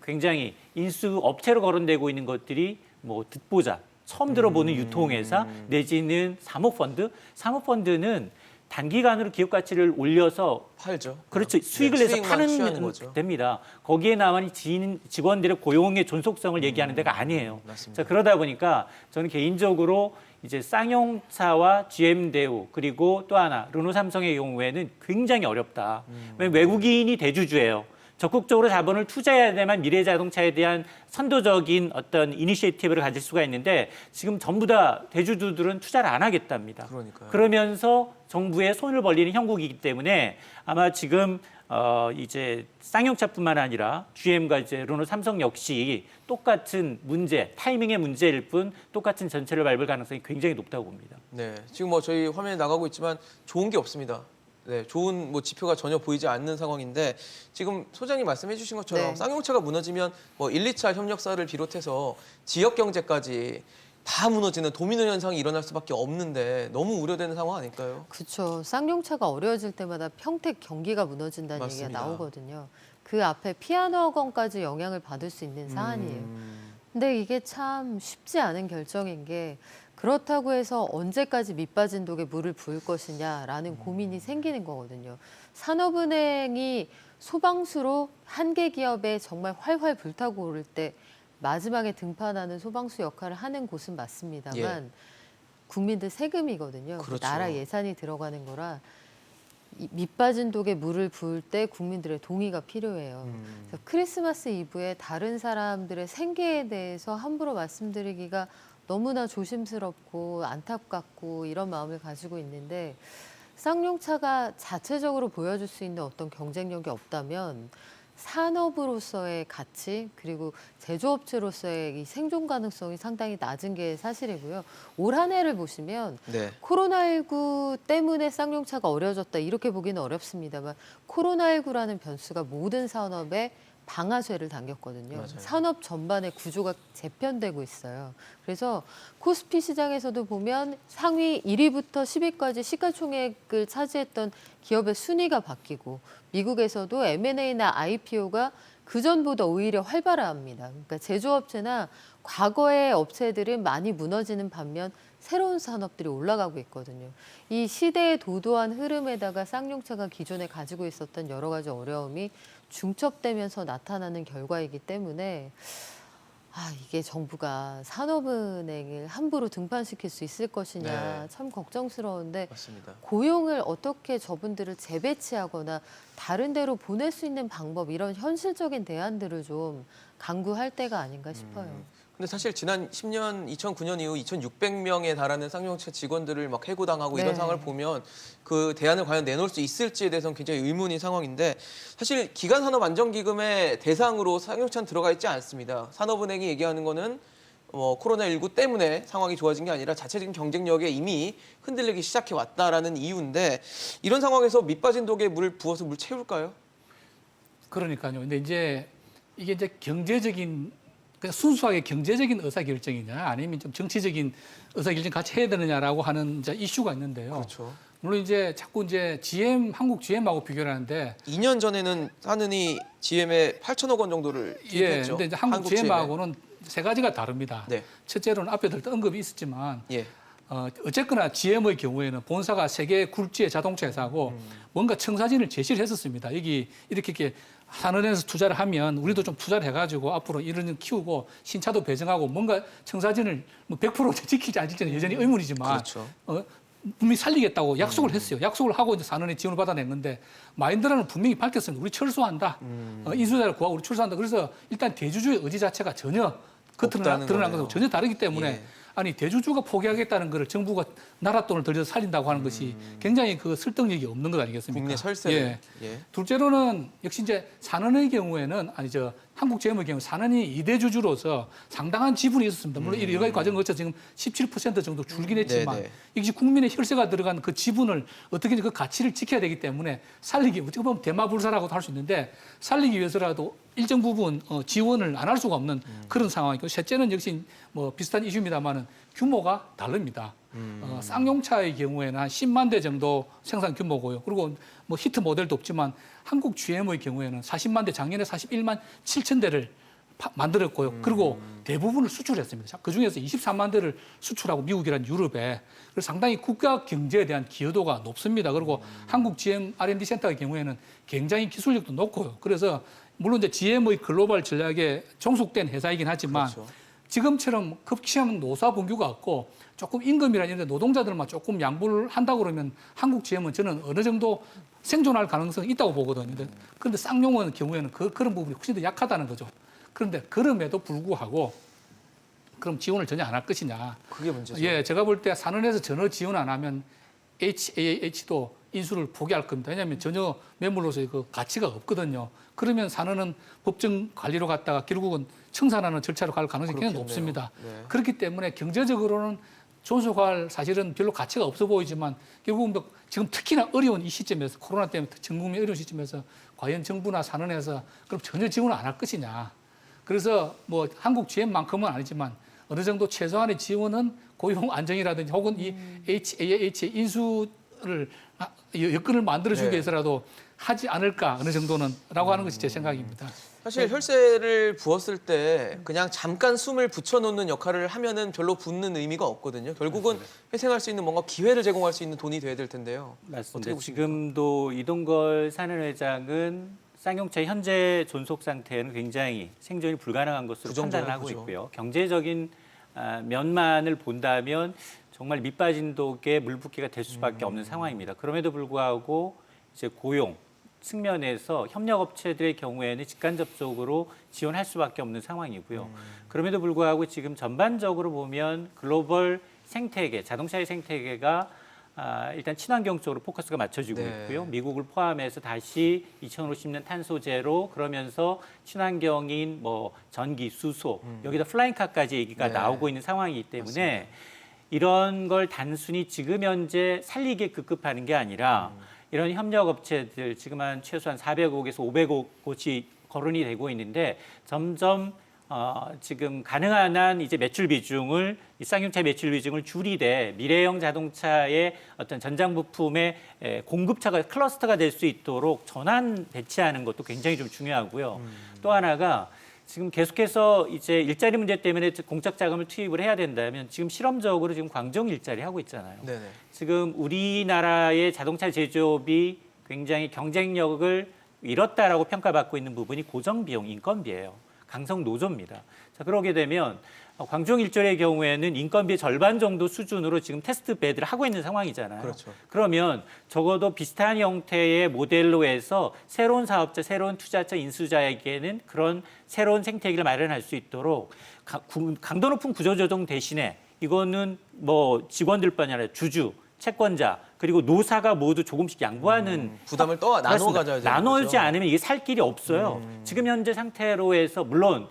굉장히 인수 업체로 거론되고 있는 것들이 뭐 듣보자, 처음 들어보는 유통회사 내지는 사모펀드. 사모펀드는 단기간으로 기업 가치를 올려서 팔죠. 그렇죠. 수익을 내서 수익만 취하는 파는 거죠. 됩니다. 거기에 나만 직원들의 고용의 존속성을 얘기하는 데가 아니에요. 맞습니다. 자, 그러다 보니까 저는 개인적으로 이제 쌍용차와 GM 대우 그리고 또 하나 르노 삼성의 경우에는 굉장히 어렵다. 왜냐면 외국인이 대주주예요. 적극적으로 자본을 투자해야 되만 미래 자동차에 대한 선도적인 어떤 이니시에이티브를 가질 수가 있는데 지금 전부 다 대주주들은 투자를 안 하겠답니다. 그러니까요. 그러면서 정부에 손을 벌리는 형국이기 때문에 아마 지금 이제 쌍용차뿐만 아니라 GM과 이제 르노 삼성 역시 똑같은 문제, 타이밍의 문제일 뿐 똑같은 전체를 밟을 가능성이 굉장히 높다고 봅니다. 네, 지금 뭐 저희 화면에 나가고 있지만 좋은 게 없습니다. 네, 좋은 뭐 지표가 전혀 보이지 않는 상황인데 지금 소장님 말씀해 주신 것처럼 네. 쌍용차가 무너지면 뭐 1, 2차 협력사를 비롯해서 지역 경제까지 다 무너지는 도미노 현상이 일어날 수밖에 없는데 너무 우려되는 상황 아닐까요? 그렇죠. 쌍용차가 어려워질 때마다 평택 경기가 무너진다는 맞습니다. 얘기가 나오거든요. 그 앞에 피아노학원까지 영향을 받을 수 있는 사안이에요. 근데 이게 참 쉽지 않은 결정인 게 그렇다고 해서 언제까지 밑빠진 독에 물을 부을 것이냐라는 고민이 생기는 거거든요. 산업은행이 소방수로 한 개 기업에 정말 활활 불타고 오를 때 마지막에 등판하는 소방수 역할을 하는 곳은 맞습니다만 예. 국민들 세금이거든요. 그렇죠. 나라 예산이 들어가는 거라 이 밑빠진 독에 물을 부을 때 국민들의 동의가 필요해요. 그래서 크리스마스 이브에 다른 사람들의 생계에 대해서 함부로 말씀드리기가 너무나 조심스럽고 안타깝고 이런 마음을 가지고 있는데 쌍용차가 자체적으로 보여줄 수 있는 어떤 경쟁력이 없다면 산업으로서의 가치 그리고 제조업체로서의 이 생존 가능성이 상당히 낮은 게 사실이고요. 올 한 해를 보시면 네. 코로나19 때문에 쌍용차가 어려워졌다 이렇게 보기는 어렵습니다만 코로나19라는 변수가 모든 산업에 방아쇠를 당겼거든요. 맞아요. 산업 전반의 구조가 재편되고 있어요. 그래서 코스피 시장에서도 보면 상위 1위부터 10위까지 시가총액을 차지했던 기업의 순위가 바뀌고 미국에서도 M&A나 IPO가 그전보다 오히려 활발합니다. 그러니까 제조업체나 과거의 업체들은 많이 무너지는 반면 새로운 산업들이 올라가고 있거든요. 이 시대의 도도한 흐름에다가 쌍용차가 기존에 가지고 있었던 여러 가지 어려움이 중첩되면서 나타나는 결과이기 때문에 이게 정부가 산업은행을 함부로 등판시킬 수 있을 것이냐 네. 참 걱정스러운데 맞습니다. 고용을 어떻게 저분들을 재배치하거나 다른 데로 보낼 수 있는 방법 이런 현실적인 대안들을 좀 강구할 때가 아닌가 싶어요. 근데 사실 지난 10년, 2009년 이후 2,600명에 달하는 쌍용차 직원들을 막 해고당하고 이런 네. 상황을 보면 그 대안을 과연 내놓을 수 있을지에 대해서는 굉장히 의문인 상황인데 사실 기간산업안정기금의 대상으로 쌍용차는 들어가 있지 않습니다. 산업은행이 얘기하는 거는 코로나19 때문에 상황이 좋아진 게 아니라 자체적인 경쟁력에 이미 흔들리기 시작해 왔다라는 이유인데 이런 상황에서 밑 빠진 독에 물 부어서 물 채울까요? 그러니까요. 근데 이게 이제 경제적인 그냥 순수하게 경제적인 의사결정이냐 아니면 좀 정치적인 의사결정 같이 해야 되느냐라고 하는 이제 이슈가 있는데요. 그렇죠. 물론 자꾸 한국 GM하고 비교를 하는데 2년 전에는 하느니 GM에 8천억 원 정도를 투입했죠. 근데 이제 한국 GM하고는 세 가지가 다릅니다. 네. 첫째로는 앞에도 언급이 있었지만 예. 어쨌거나 GM의 경우에는 본사가 세계 굴지의 자동차 회사고 뭔가 청사진을 제시를 했었습니다. 여기 이렇게 산업에서 투자를 하면 우리도 좀 투자를 해가지고 앞으로 이런 키우고 신차도 배정하고 뭔가 청사진을 100% 지킬지 안 지킬지는 여전히 의문이지만 그렇죠. 분명히 살리겠다고 약속을 했어요. 약속을 하고 이제 산업에 지원을 받아낸 건데 마인드라는 분명히 밝혔습니다. 우리 철수한다. 인수자를 구하고 우리 철수한다. 그래서 일단 대주주의 의지 자체가 전혀 겉으로 드러난 것하고 전혀 다르기 때문에 예. 아니 대주주가 포기하겠다는 것을 정부가 나라 돈을 들여서 살린다고 하는 것이 굉장히 그 설득력이 없는 것 아니겠습니까? 국내 설세를. 예. 예. 둘째로는 역시 이제 산업의 경우에는 한국 GM의 경우 산업이 2대 주주로서 상당한 지분이 있었습니다. 물론 여러 가지 과정을 거쳐 지금 17% 정도 줄긴 했지만 네네. 이것이 국민의 혈세가 들어간 그 지분을 어떻게든 그 가치를 지켜야 되기 때문에 살리기 어떻게 보면 대마불사라고도 할 수 있는데 살리기 위해서라도 일정 부분 지원을 안 할 수가 없는 그런 상황이고 셋째는 역시 비슷한 이슈입니다만은 규모가 다릅니다. 쌍용차의 경우에는 한 10만 대 정도 생산 규모고요. 그리고 히트 모델도 없지만 한국 GM의 경우에는 40만 대 작년에 41만 7천 대를 만들었고요. 그리고 대부분을 수출했습니다. 그중에서 23만 대를 수출하고 미국이란 유럽에 그래서 상당히 국가 경제에 대한 기여도가 높습니다. 그리고 한국 GM R&D 센터의 경우에는 굉장히 기술력도 높고요. 그래서 물론 이제 GM의 글로벌 전략에 종속된 회사이긴 하지만 그렇죠. 지금처럼 급격한 노사 분규가 없고 조금 임금이나 이런 데 노동자들만 조금 양보를 한다고 그러면 한국 GM은 저는 어느 정도 생존할 가능성이 있다고 보거든요. 그런데 쌍용의 경우에는 그런 부분이 훨씬 더 약하다는 거죠. 그런데 그럼에도 불구하고 그럼 지원을 전혀 안 할 것이냐. 그게 문제죠. 예, 제가 볼 때 산업에서 전혀 지원 안 하면 HAH도 인수를 포기할 겁니다. 왜냐하면 전혀 매물로서의 그 가치가 없거든요. 그러면 산업은 법정 관리로 갔다가 결국은 청산하는 절차로 갈 가능성이 굉장히 그렇겠네요. 높습니다. 네. 그렇기 때문에 경제적으로는 존속할 사실은 별로 가치가 없어 보이지만 결국은 지금 특히나 어려운 이 시점에서 코로나 때문에 전 국민 어려운 시점에서 과연 정부나 산업에서 그럼 전혀 지원을 안 할 것이냐. 그래서 한국 GM만큼은 아니지만 어느 정도 최소한의 지원은 고용 안정이라든지 혹은 이 HAH의 인수를 여건을 만들어주기 네. 위해서라도 하지 않을까 어느 정도는라고 하는 것이 제 생각입니다. 사실 혈세를 부었을 때 그냥 잠깐 숨을 붙여놓는 역할을 하면은 별로 붙는 의미가 없거든요. 결국은 회생할 수 있는 뭔가 기회를 제공할 수 있는 돈이 돼야 될 텐데요. 어떻게 맞습니다. 보십니까? 지금도 이동걸 사내회장은 쌍용차의 현재 존속 상태는 굉장히 생존이 불가능한 것으로 판단을 하고 부정적이죠. 있고요. 경제적인 면만을 본다면 정말 밑빠진 독에 물붓기가 될 수밖에 없는 상황입니다. 그럼에도 불구하고 이제 고용 측면에서 협력업체들의 경우에는 직간접적으로 지원할 수밖에 없는 상황이고요. 그럼에도 불구하고 지금 전반적으로 보면 글로벌 생태계, 자동차의 생태계가 일단 친환경 쪽으로 포커스가 맞춰지고 네. 있고요. 미국을 포함해서 다시 2050년 탄소 제로 그러면서 친환경인 뭐 전기, 수소 여기다 플라잉카까지 얘기가 네. 나오고 있는 상황이기 때문에 맞습니다. 이런 걸 단순히 지금 현재 살리기에 급급하는 게 아니라 이런 협력 업체들 지금 한 최소한 400억에서 500억 곳이 거론이 되고 있는데 점점 지금 가능한 한 이제 매출 비중을 이 쌍용차 매출 비중을 줄이되 미래형 자동차의 어떤 전장 부품의 공급차가 클러스터가 될 수 있도록 전환 배치하는 것도 굉장히 좀 중요하고요. 또 하나가 지금 계속해서 이제 일자리 문제 때문에 공적 자금을 투입을 해야 된다면 지금 실험적으로 지금 광종 일자리 하고 있잖아요. 네네. 지금 우리나라의 자동차 제조업이 굉장히 경쟁력을 잃었다라고 평가받고 있는 부분이 고정 비용 인건비예요. 강성 노조입니다. 자, 그러게 되면 광종 일조의 경우에는 인건비의 절반 정도 수준으로 지금 테스트 배드를 하고 있는 상황이잖아요. 그렇죠. 그러면 적어도 비슷한 형태의 모델로 해서 새로운 사업자, 새로운 투자자, 인수자에게는 그런 새로운 생태계를 마련할 수 있도록 강도 높은 구조조정 대신에 이거는 뭐 직원들뿐 아니라 주주, 채권자 그리고 노사가 모두 조금씩 양보하는 부담을 나눠 그렇습니다. 가져야 되는 나눠지 거죠. 않으면 이게 살 길이 없어요. 지금 현재 상태로 해서 물론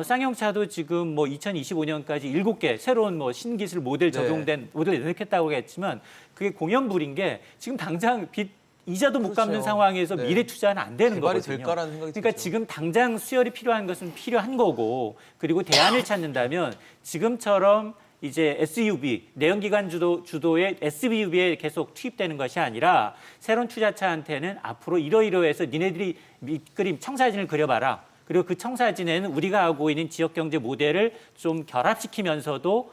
쌍용차도 지금 뭐 2025년까지 7개 새로운 뭐 신기술 모델 적용된 모델을 내놓겠다고 했지만 그게 공연불인 게 지금 당장 빚 이자도 못 갚는 그렇죠. 상황에서 네. 미래 투자는 안 되는 개발이 거거든요. 될까라는 생각이 그러니까 들죠. 지금 당장 수혈이 필요한 것은 필요한 거고 그리고 대안을 찾는다면 지금처럼 이제 SUV 내연기관 주도의 SUV에 계속 투입되는 것이 아니라 새로운 투자차한테는 앞으로 이러이러해서 니네들이 밑그림 청사진을 그려봐라. 그리고 그 청사진에는 우리가 하고 있는 지역경제 모델을 좀 결합시키면서도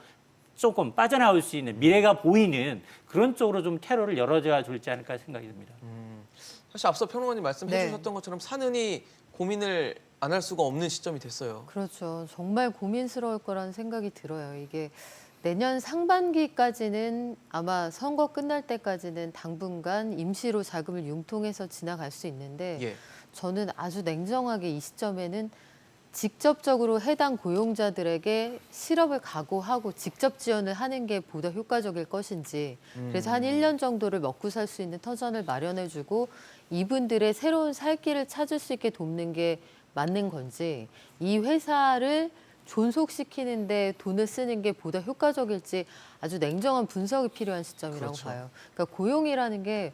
조금 빠져나올 수 있는 미래가 보이는 그런 쪽으로 좀 테러를 열어줘야 좋지 않을까 생각이 듭니다. 사실 앞서 평론가님 말씀해 네. 주셨던 것처럼 사느니 고민을 안 할 수가 없는 시점이 됐어요. 그렇죠. 정말 고민스러울 거라는 생각이 들어요. 이게 내년 상반기까지는 아마 선거 끝날 때까지는 당분간 임시로 자금을 융통해서 지나갈 수 있는데 예. 저는 아주 냉정하게 이 시점에는 직접적으로 해당 고용자들에게 실업을 각오하고 직접 지원을 하는 게 보다 효과적일 것인지 그래서 한 1년 정도를 먹고 살 수 있는 터전을 마련해주고 이분들의 새로운 살 길을 찾을 수 있게 돕는 게 맞는 건지 이 회사를 존속시키는데 돈을 쓰는 게 보다 효과적일지 아주 냉정한 분석이 필요한 시점이라고 그렇죠. 봐요. 그러니까 고용이라는 게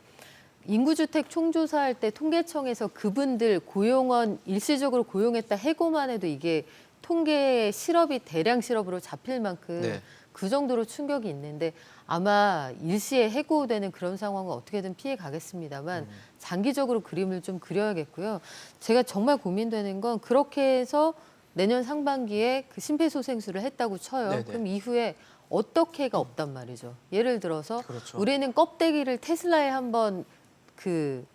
인구주택 총조사할 때 통계청에서 그분들 고용원 일시적으로 고용했다 해고만 해도 이게 통계의 실업이 대량 실업으로 잡힐 만큼 네. 그 정도로 충격이 있는데 아마 일시에 해고되는 그런 상황은 어떻게든 피해 가겠습니다만 장기적으로 그림을 좀 그려야겠고요. 제가 정말 고민되는 건 그렇게 해서 내년 상반기에 그 심폐소생술을 했다고 쳐요. 네네. 그럼 이후에 어떻게가 없단 말이죠. 예를 들어서 그렇죠. 우리는 껍데기를 테슬라에 한번 그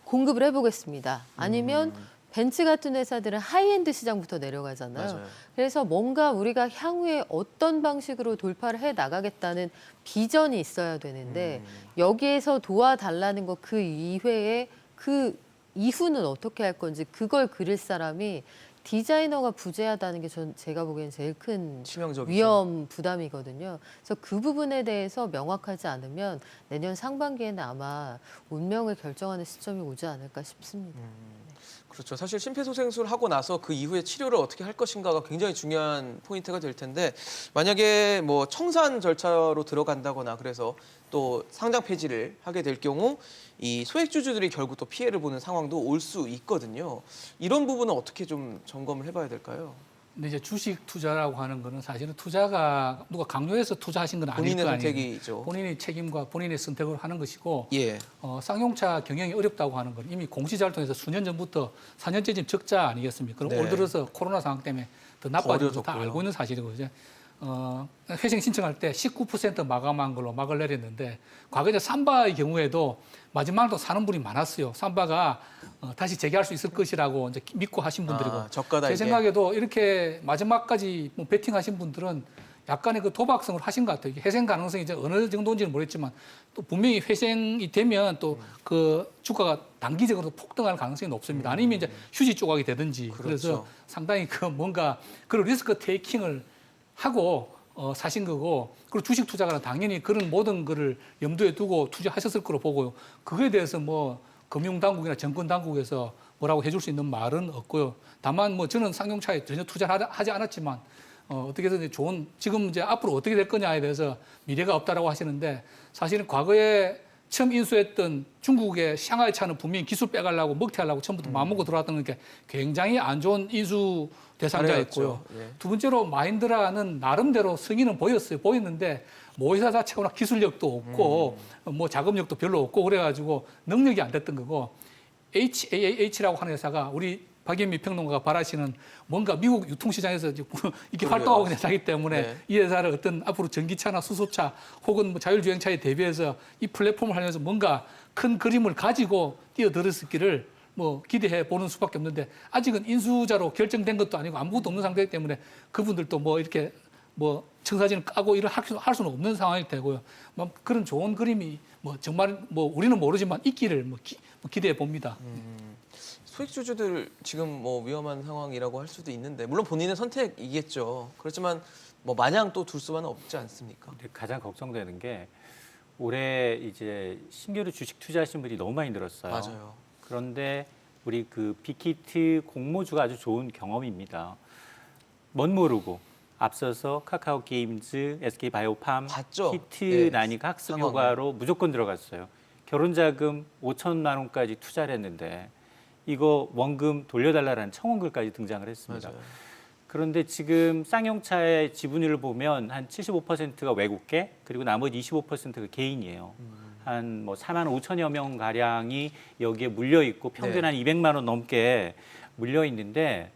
공급을 해보겠습니다. 아니면 벤츠 같은 회사들은 하이엔드 시장부터 내려가잖아요. 맞아요. 그래서 뭔가 우리가 향후에 어떤 방식으로 돌파를 해 나가겠다는 비전이 있어야 되는데 여기에서 도와달라는 거 그 이외에 그 이후는 어떻게 할 건지 그걸 그릴 사람이 디자이너가 부재하다는 게 제가 보기엔 제일 큰 치명적이죠. 위험 부담이거든요. 그래서 그 부분에 대해서 명확하지 않으면 내년 상반기에는 아마 운명을 결정하는 시점이 오지 않을까 싶습니다. 그렇죠. 사실 심폐소생술을 하고 나서 그 이후에 치료를 어떻게 할 것인가가 굉장히 중요한 포인트가 될 텐데 만약에 뭐 청산 절차로 들어간다거나 그래서 또 상장 폐지를 하게 될 경우 이 소액주주들이 결국 또 피해를 보는 상황도 올 수 있거든요. 이런 부분은 어떻게 좀 점검을 해봐야 될까요? 근데 이제 주식 투자라고 하는 거는 사실은 투자가 누가 강요해서 투자하신 건 아닐 본인의 거 아니에요. 선택이죠. 본인의 책임과 본인의 선택으로 하는 것이고 예. 쌍용차 경영이 어렵다고 하는 건 이미 공시자를 통해서 수년 전부터 4년째 지금 적자 아니겠습니까? 그럼 네. 올 들어서 코로나 상황 때문에 더 나빠진 거 다 어려졌고요. 알고 있는 사실이고 이제 회생 신청할 때 19% 마감한 걸로 막을 내렸는데 과거 이제 삼바의 경우에도 마지막으로 사는 분이 많았어요. 삼바가 다시 재개할 수 있을 것이라고 이제 믿고 하신 분들이고 저가다 제 이게. 생각에도 이렇게 마지막까지 뭐 베팅하신 분들은 약간의 그 도박성을 하신 것 같아요. 이게 회생 가능성이 이제 어느 정도인지는 모르겠지만 또 분명히 회생이 되면 또 그 주가가 단기적으로 폭등할 가능성이 높습니다. 아니면 이제 휴지 조각이 되든지 그렇죠. 그래서 상당히 그 뭔가 그런 리스크 테이킹을 하고 사신 거고, 그리고 주식 투자가는 당연히 그런 모든 거를 염두에 두고 투자하셨을 거로 보고요. 그거에 대해서 뭐 금융당국이나 정권당국에서 뭐라고 해줄 수 있는 말은 없고요. 다만 뭐 저는 쌍용차에 전혀 투자를 하지 않았지만 어떻게든 좋은 지금 이제 앞으로 어떻게 될 거냐에 대해서 미래가 없다라고 하시는데 사실은 과거에 처음 인수했던 중국의 샹하이 차는 분명히 기술 빼가려고 먹튀하려고 처음부터 마음먹고 들어왔던 게 굉장히 안 좋은 인수 대상자였고요. 예. 두 번째로 마힌드라는 나름대로 성의는 보였는데 모회사 자체가 워낙 기술력도 없고 뭐 작업력도 별로 없고 그래가지고 능력이 안 됐던 거고 HAAH라고 하는 회사가 우리 박연미 평론가가 바라시는 뭔가 미국 유통시장에서 이렇게 활동하고 있는 회사이기 때문에 네. 이 회사를 어떤 앞으로 전기차나 수소차 혹은 뭐 자율주행차에 대비해서 이 플랫폼을 하면서 뭔가 큰 그림을 가지고 뛰어들었기를 뭐 기대해 보는 수밖에 없는데 아직은 인수자로 결정된 것도 아니고 아무것도 없는 상태이기 때문에 그분들도 뭐 이렇게 뭐 청사진을 까고 일을 할 수는 없는 상황일 테고요. 뭐 그런 좋은 그림이 뭐 정말 뭐 우리는 모르지만 있기를 뭐 기대해 봅니다. 소액주주들 지금 뭐 위험한 상황이라고 할 수도 있는데 물론 본인의 선택이겠죠. 그렇지만 뭐 마냥 또 둘 수만은 없지 않습니까? 근데 가장 걱정되는 게 올해 이제 신규로 주식 투자하신 분이 너무 많이 늘었어요. 맞아요. 그런데 우리 그 빅히트 공모주가 아주 좋은 경험입니다. 멋 모르고 앞서서 카카오 게임즈, SK 바이오팜, 봤죠? 히트 네. 나니가 학습 상황을. 효과로 무조건 들어갔어요. 결혼 자금 5천만 원까지 투자를 했는데 이거 원금 돌려달라는 청원글까지 등장을 했습니다. 맞아요. 그런데 지금 쌍용차의 지분율을 보면 한 75%가 외국계 그리고 나머지 25%가 개인이에요. 한 뭐 4만 5천여 명 가량이 여기에 물려 있고 평균 네. 한 200만 원 넘게 물려 있는데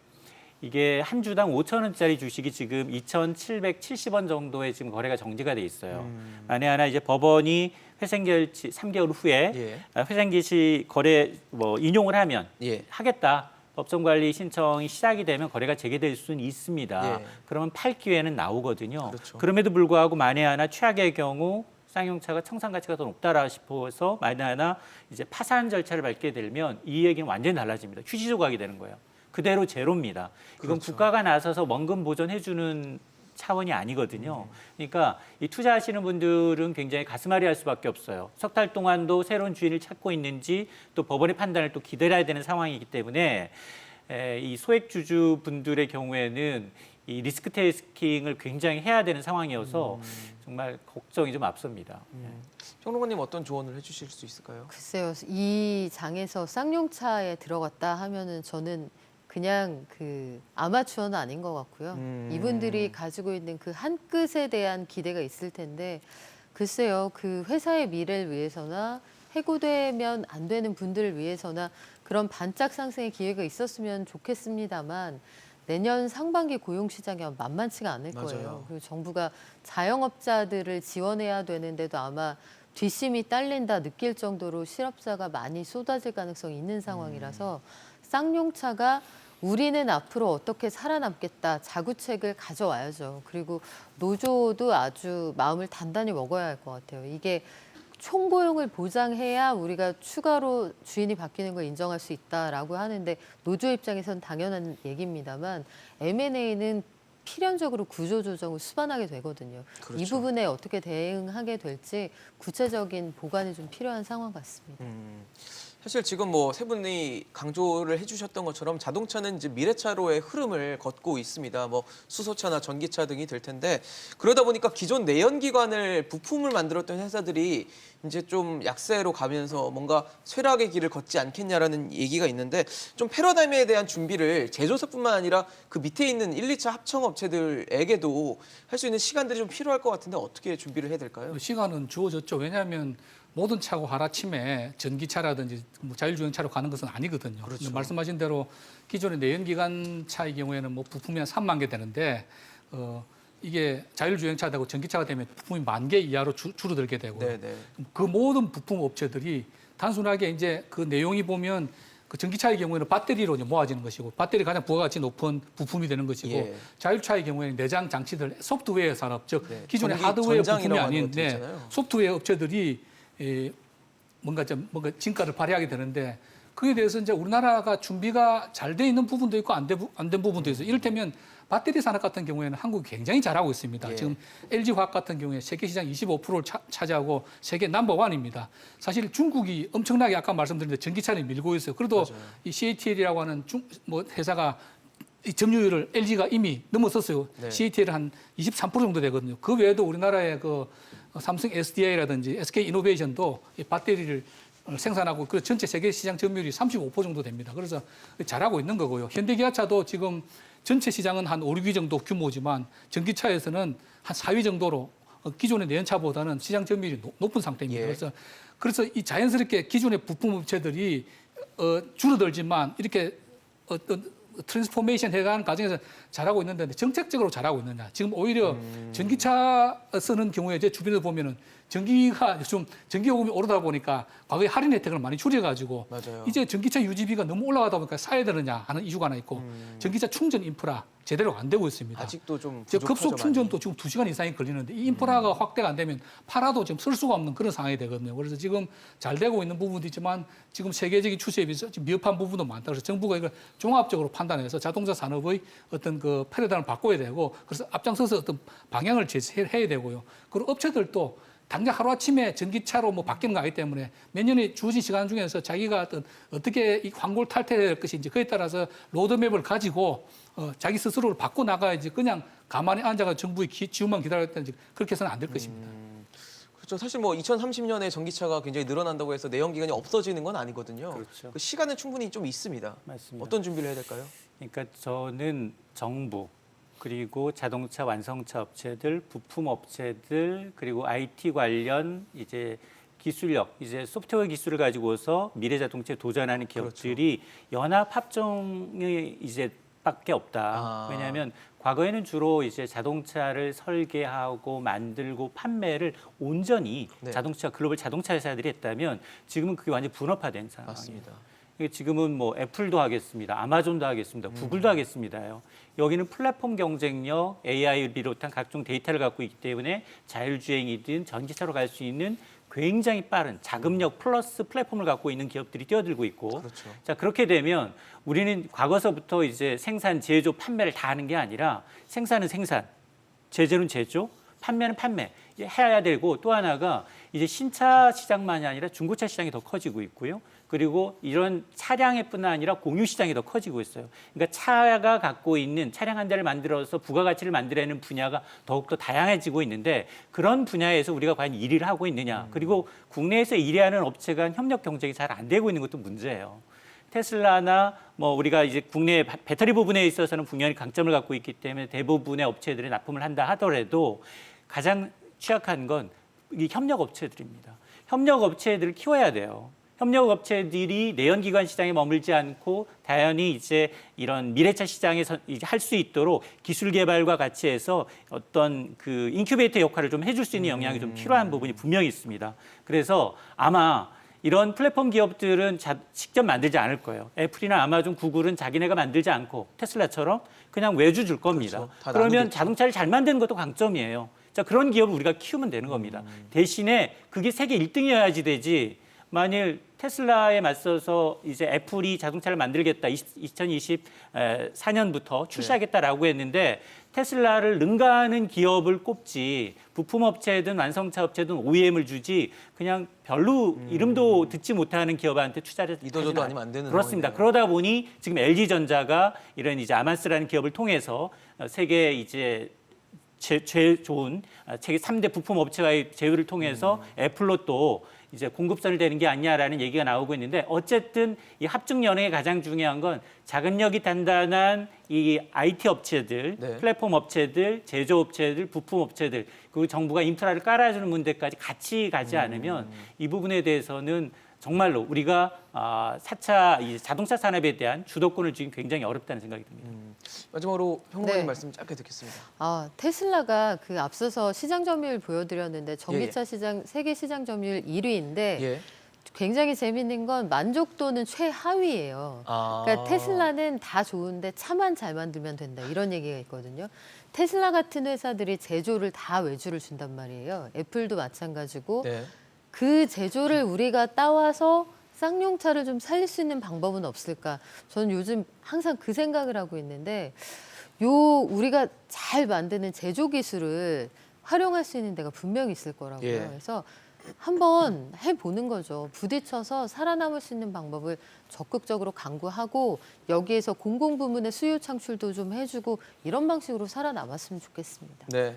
이게 한 주당 5천 원짜리 주식이 지금 2,770원 정도의 지금 거래가 정지가 돼 있어요. 만에 하나 이제 법원이 회생 결치 3개월 후에 예. 회생 개시 거래 뭐 인용을 하면 예. 하겠다. 법정 관리 신청이 시작이 되면 거래가 재개될 수는 있습니다. 예. 그러면 팔 기회는 나오거든요. 그렇죠. 그럼에도 불구하고 만에 하나 최악의 경우 쌍용차가 청산 가치가 더 높다라 싶어서 만에 하나 이제 파산 절차를 밟게 되면 이 얘기는 완전히 달라집니다. 휴지 조각이 되는 거예요. 그대로 제로입니다. 이건 그렇죠. 국가가 나서서 원금 보전해주는 차원이 아니거든요. 그러니까 이 투자하시는 분들은 굉장히 가슴앓이할 수밖에 없어요. 석 달 동안도 새로운 주인을 찾고 있는지 또 법원의 판단을 또 기다려야 되는 상황이기 때문에 이 소액주주 분들의 경우에는 이 리스크 테이킹을 굉장히 해야 되는 상황이어서 정말 걱정이 좀 앞섭니다. 평론가님 어떤 조언을 해주실 수 있을까요? 글쎄요, 이 장에서 쌍용차에 들어갔다 하면은 저는 그냥 그 아마추어는 아닌 것 같고요. 이분들이 가지고 있는 그 한 끗에 대한 기대가 있을 텐데 글쎄요, 그 회사의 미래를 위해서나 해고되면 안 되는 분들을 위해서나 그런 반짝 상승의 기회가 있었으면 좋겠습니다만 내년 상반기 고용시장이 만만치가 않을 맞아요. 거예요. 그리고 정부가 자영업자들을 지원해야 되는데도 아마 뒷심이 딸린다 느낄 정도로 실업자가 많이 쏟아질 가능성이 있는 상황이라서 쌍용차가 우리는 앞으로 어떻게 살아남겠다 자구책을 가져와야죠. 그리고 노조도 아주 마음을 단단히 먹어야 할 것 같아요. 이게 총고용을 보장해야 우리가 추가로 주인이 바뀌는 걸 인정할 수 있다라고 하는데 노조 입장에서는 당연한 얘기입니다만 M&A는 필연적으로 구조조정을 수반하게 되거든요. 그렇죠. 이 부분에 어떻게 대응하게 될지 구체적인 보관이 좀 필요한 상황 같습니다. 사실 지금 뭐 세 분이 강조를 해주셨던 것처럼 자동차는 이제 미래차로의 흐름을 걷고 있습니다. 뭐 수소차나 전기차 등이 될 텐데 그러다 보니까 기존 내연기관을 부품을 만들었던 회사들이 이제 좀 약세로 가면서 뭔가 쇠락의 길을 걷지 않겠냐라는 얘기가 있는데 좀 패러다임에 대한 준비를 제조사뿐만 아니라 그 밑에 있는 1, 2차 합청업체들에게도 할 수 있는 시간들이 좀 필요할 것 같은데 어떻게 준비를 해야 될까요? 시간은 주어졌죠. 왜냐하면 모든 차고 하루아침에 전기차라든지 뭐 자율주행차로 가는 것은 아니거든요. 그렇죠. 말씀하신 대로 기존의 내연기관 차의 경우에는 뭐 부품이 한 3만 개 되는데 이게 자율주행차가 되고 전기차가 되면 부품이 10,000개 이하로 줄어들게 되고 네네. 그 모든 부품 업체들이 단순하게 이제 그 내용이 보면 그 전기차의 경우에는 배터리로 이제 모아지는 것이고 배터리 가장 부가가치 높은 부품이 되는 것이고 예. 자율차의 경우에는 내장 장치들 소프트웨어 산업 즉 네. 기존의 전기 하드웨어 부품이 전장이라고 아닌 하는 것도 있잖아요. 소프트웨어 업체들이 뭔가 진가를 발휘하게 되는데 그에 대해서 이제 우리나라가 준비가 잘 돼 있는 부분도 있고 안 된 부분도 있어요. 이를테면 배터리 산업 같은 경우에는 한국이 굉장히 잘하고 있습니다. 예. 지금 LG화학 같은 경우에 세계 시장 25%를 차지하고 세계 넘버1입니다. 사실 중국이 엄청나게 아까 말씀드린 데 전기차를 밀고 있어요. 그래도 맞아요. 이 CATL이라고 하는 회사가 이 점유율을 LG가 이미 넘어섰어요. 네. CATL 한 23% 정도 되거든요. 그 외에도 우리나라의 그 삼성 SDI라든지 SK 이노베이션도 이 배터리를 생산하고 그 전체 세계 시장 점유율이 35% 정도 됩니다. 그래서 잘하고 있는 거고요. 현대기아차도 지금 전체 시장은 한 5, 6위 정도 규모지만 전기차에서는 한 4위 정도로 기존의 내연차보다는 시장 점유율이 높은 상태입니다. 예. 그래서 이 자연스럽게 기존의 부품 업체들이 줄어들지만 이렇게 어떤 트랜스포메이션 해가는 과정에서 잘하고 있는데 정책적으로 잘하고 있느냐. 지금 오히려 전기차 쓰는 경우에 제 주변에서 보면은 전기가 좀 전기요금이 오르다 보니까 과거에 할인 혜택을 많이 줄여가지고 맞아요. 이제 전기차 유지비가 너무 올라가다 보니까 사야 되느냐 하는 이슈가 하나 있고 전기차 충전 인프라 제대로 안 되고 있습니다. 아직도 좀 저 부족하죠, 급속 충전도 많이. 지금 2시간 이상이 걸리는데 이 인프라가 확대가 안 되면 팔아도 지금 쓸 수가 없는 그런 상황이 되거든요. 그래서 지금 잘 되고 있는 부분도 있지만 지금 세계적인 추세에 비해서 지금 미흡한 부분도 많다. 그래서 정부가 이걸 종합적으로 판단해서 자동차 산업의 어떤 그 패러다임을 바꿔야 되고 그래서 앞장서서 어떤 방향을 제시해야 되고요. 그리고 업체들도 당장 하루아침에 전기차로 뭐 바뀌는 거 아니기 때문에 몇 년의 주어진 시간 중에서 자기가 어떻게 이 광고를 탈퇴할 것인지 그에 따라서 로드맵을 가지고 자기 스스로를 바꿔 나가야지 그냥 가만히 앉아가 정부의 지원만 기다렸다든지 그렇게 해서는 안 될 것입니다. 그렇죠. 사실 뭐 2030년에 전기차가 굉장히 늘어난다고 해서 내연 기관이 없어지는 건 아니거든요. 그렇죠. 그 시간은 충분히 좀 있습니다. 맞습니다. 어떤 준비를 해야 될까요? 그러니까 저는 정부 그리고 자동차 완성차 업체들, 부품 업체들 그리고 IT 관련 이제 기술력, 이제 소프트웨어 기술을 가지고서 미래 자동차에 도전하는 기업들이 연합 합종이 이제 밖에 없다. 아. 왜냐하면 과거에는 주로 이제 자동차를 설계하고 만들고 판매를 온전히 네. 자동차 글로벌 자동차 회사들이 했다면 지금은 그게 완전 분업화된 상황이에요. 맞습니다. 지금은 뭐 애플도 하겠습니다. 아마존도 하겠습니다. 구글도 하겠습니다요. 여기는 플랫폼 경쟁력, AI를 비롯한 각종 데이터를 갖고 있기 때문에 자율주행이든 전기차로 갈 수 있는 굉장히 빠른 자금력 플러스 플랫폼을 갖고 있는 기업들이 뛰어들고 있고 그렇죠. 자 그렇게 되면 우리는 과거서부터 이제 생산, 제조, 판매를 다 하는 게 아니라 생산은 생산, 제조는 제조, 판매는 판매 해야 되고 또 하나가 이제 신차 시장만이 아니라 중고차 시장이 더 커지고 있고요. 그리고 이런 차량뿐 아니라 공유 시장이 더 커지고 있어요. 그러니까 차가 갖고 있는 차량 한 대를 만들어서 부가가치를 만들어내는 분야가 더욱더 다양해지고 있는데 그런 분야에서 우리가 과연 1위를 하고 있느냐. 그리고 국내에서 1위하는 업체가 협력 경쟁이 잘 안 되고 있는 것도 문제예요. 테슬라나 뭐 우리가 이제 국내 배터리 부분에 있어서는 분명히 강점을 갖고 있기 때문에 대부분의 업체들이 납품을 한다 하더라도 가장 취약한 건 이 협력 업체들입니다. 협력 업체들을 키워야 돼요. 협력 업체들이 내연기관 시장에 머물지 않고 당연히 이제 이런 미래차 시장에서 이제 할 수 있도록 기술 개발과 같이 해서 어떤 그 인큐베이터 역할을 좀 해줄 수 있는 영향이 좀 필요한 부분이 분명히 있습니다. 그래서 아마 이런 플랫폼 기업들은 직접 만들지 않을 거예요. 애플이나 아마존, 구글은 자기네가 만들지 않고 테슬라처럼 그냥 외주 줄 겁니다. 그렇죠. 다 그러면 나누겠죠. 자동차를 잘 만드는 것도 강점이에요. 자, 그런 기업을 우리가 키우면 되는 겁니다. 대신에 그게 세계 1등이어야지 되지. 만일 테슬라에 맞서서 이제 애플이 자동차를 만들겠다 2024년부터 출시하겠다라고 했는데 테슬라를 능가하는 기업을 꼽지 부품 업체든 완성차 업체든 OEM을 주지 그냥 별로 이름도 듣지 못하는 기업한테 투자를 이도저도 하지는 아니면 안 되는 그렇습니다. 상황이네요. 그러다 보니 지금 LG전자가 이런 이제 아만스라는 기업을 통해서 세계 이제 제일 좋은 세계 3대 부품 업체와의 제휴를 통해서 애플로 또 이제 공급선을 대는 게 아니냐라는 얘기가 나오고 있는데 어쨌든 이 합증 연회의 가장 중요한 건 자금력이 단단한 이 IT 업체들, 네. 플랫폼 업체들, 제조업체들, 부품 업체들 그리고 정부가 인프라를 깔아주는 문제까지 같이 가지 않으면 이 부분에 대해서는 정말로 우리가 4차 이 자동차 산업에 대한 주도권을 쥐기 굉장히 어렵다는 생각이 듭니다. 마지막으로 평론가님 네. 말씀 짧게 듣겠습니다. 테슬라가 그 앞서서 시장 점유율 보여드렸는데 전기차 시장 세계 시장 점유율 1위인데 예. 굉장히 재밌는 건 만족도는 최하위예요. 그러니까 테슬라는 다 좋은데 차만 잘 만들면 된다 이런 얘기가 있거든요. 테슬라 같은 회사들이 제조를 다 외주를 준단 말이에요. 애플도 마찬가지고 네. 그 제조를 우리가 따와서 쌍용차를 좀 살릴 수 있는 방법은 없을까? 저는 요즘 항상 그 생각을 하고 있는데 우리가 잘 만드는 제조 기술을 활용할 수 있는 데가 분명히 있을 거라고요. 예. 그래서 한번 해보는 거죠. 부딪혀서 살아남을 수 있는 방법을 적극적으로 강구하고 여기에서 공공부문의 수요 창출도 좀 해주고 이런 방식으로 살아남았으면 좋겠습니다. 네.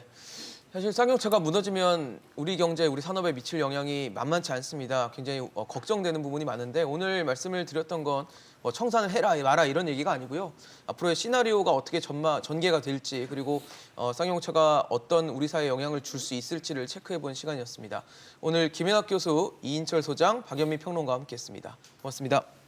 사실 쌍용차가 무너지면 우리 경제, 우리 산업에 미칠 영향이 만만치 않습니다. 굉장히 걱정되는 부분이 많은데 오늘 말씀을 드렸던 건 청산을 해라 마라 이런 얘기가 아니고요. 앞으로의 시나리오가 어떻게 전개가 될지 그리고 쌍용차가 어떤 우리 사회에 영향을 줄 수 있을지를 체크해본 시간이었습니다. 오늘 김현학 교수, 이인철 소장, 박연미 평론가와 함께했습니다. 고맙습니다.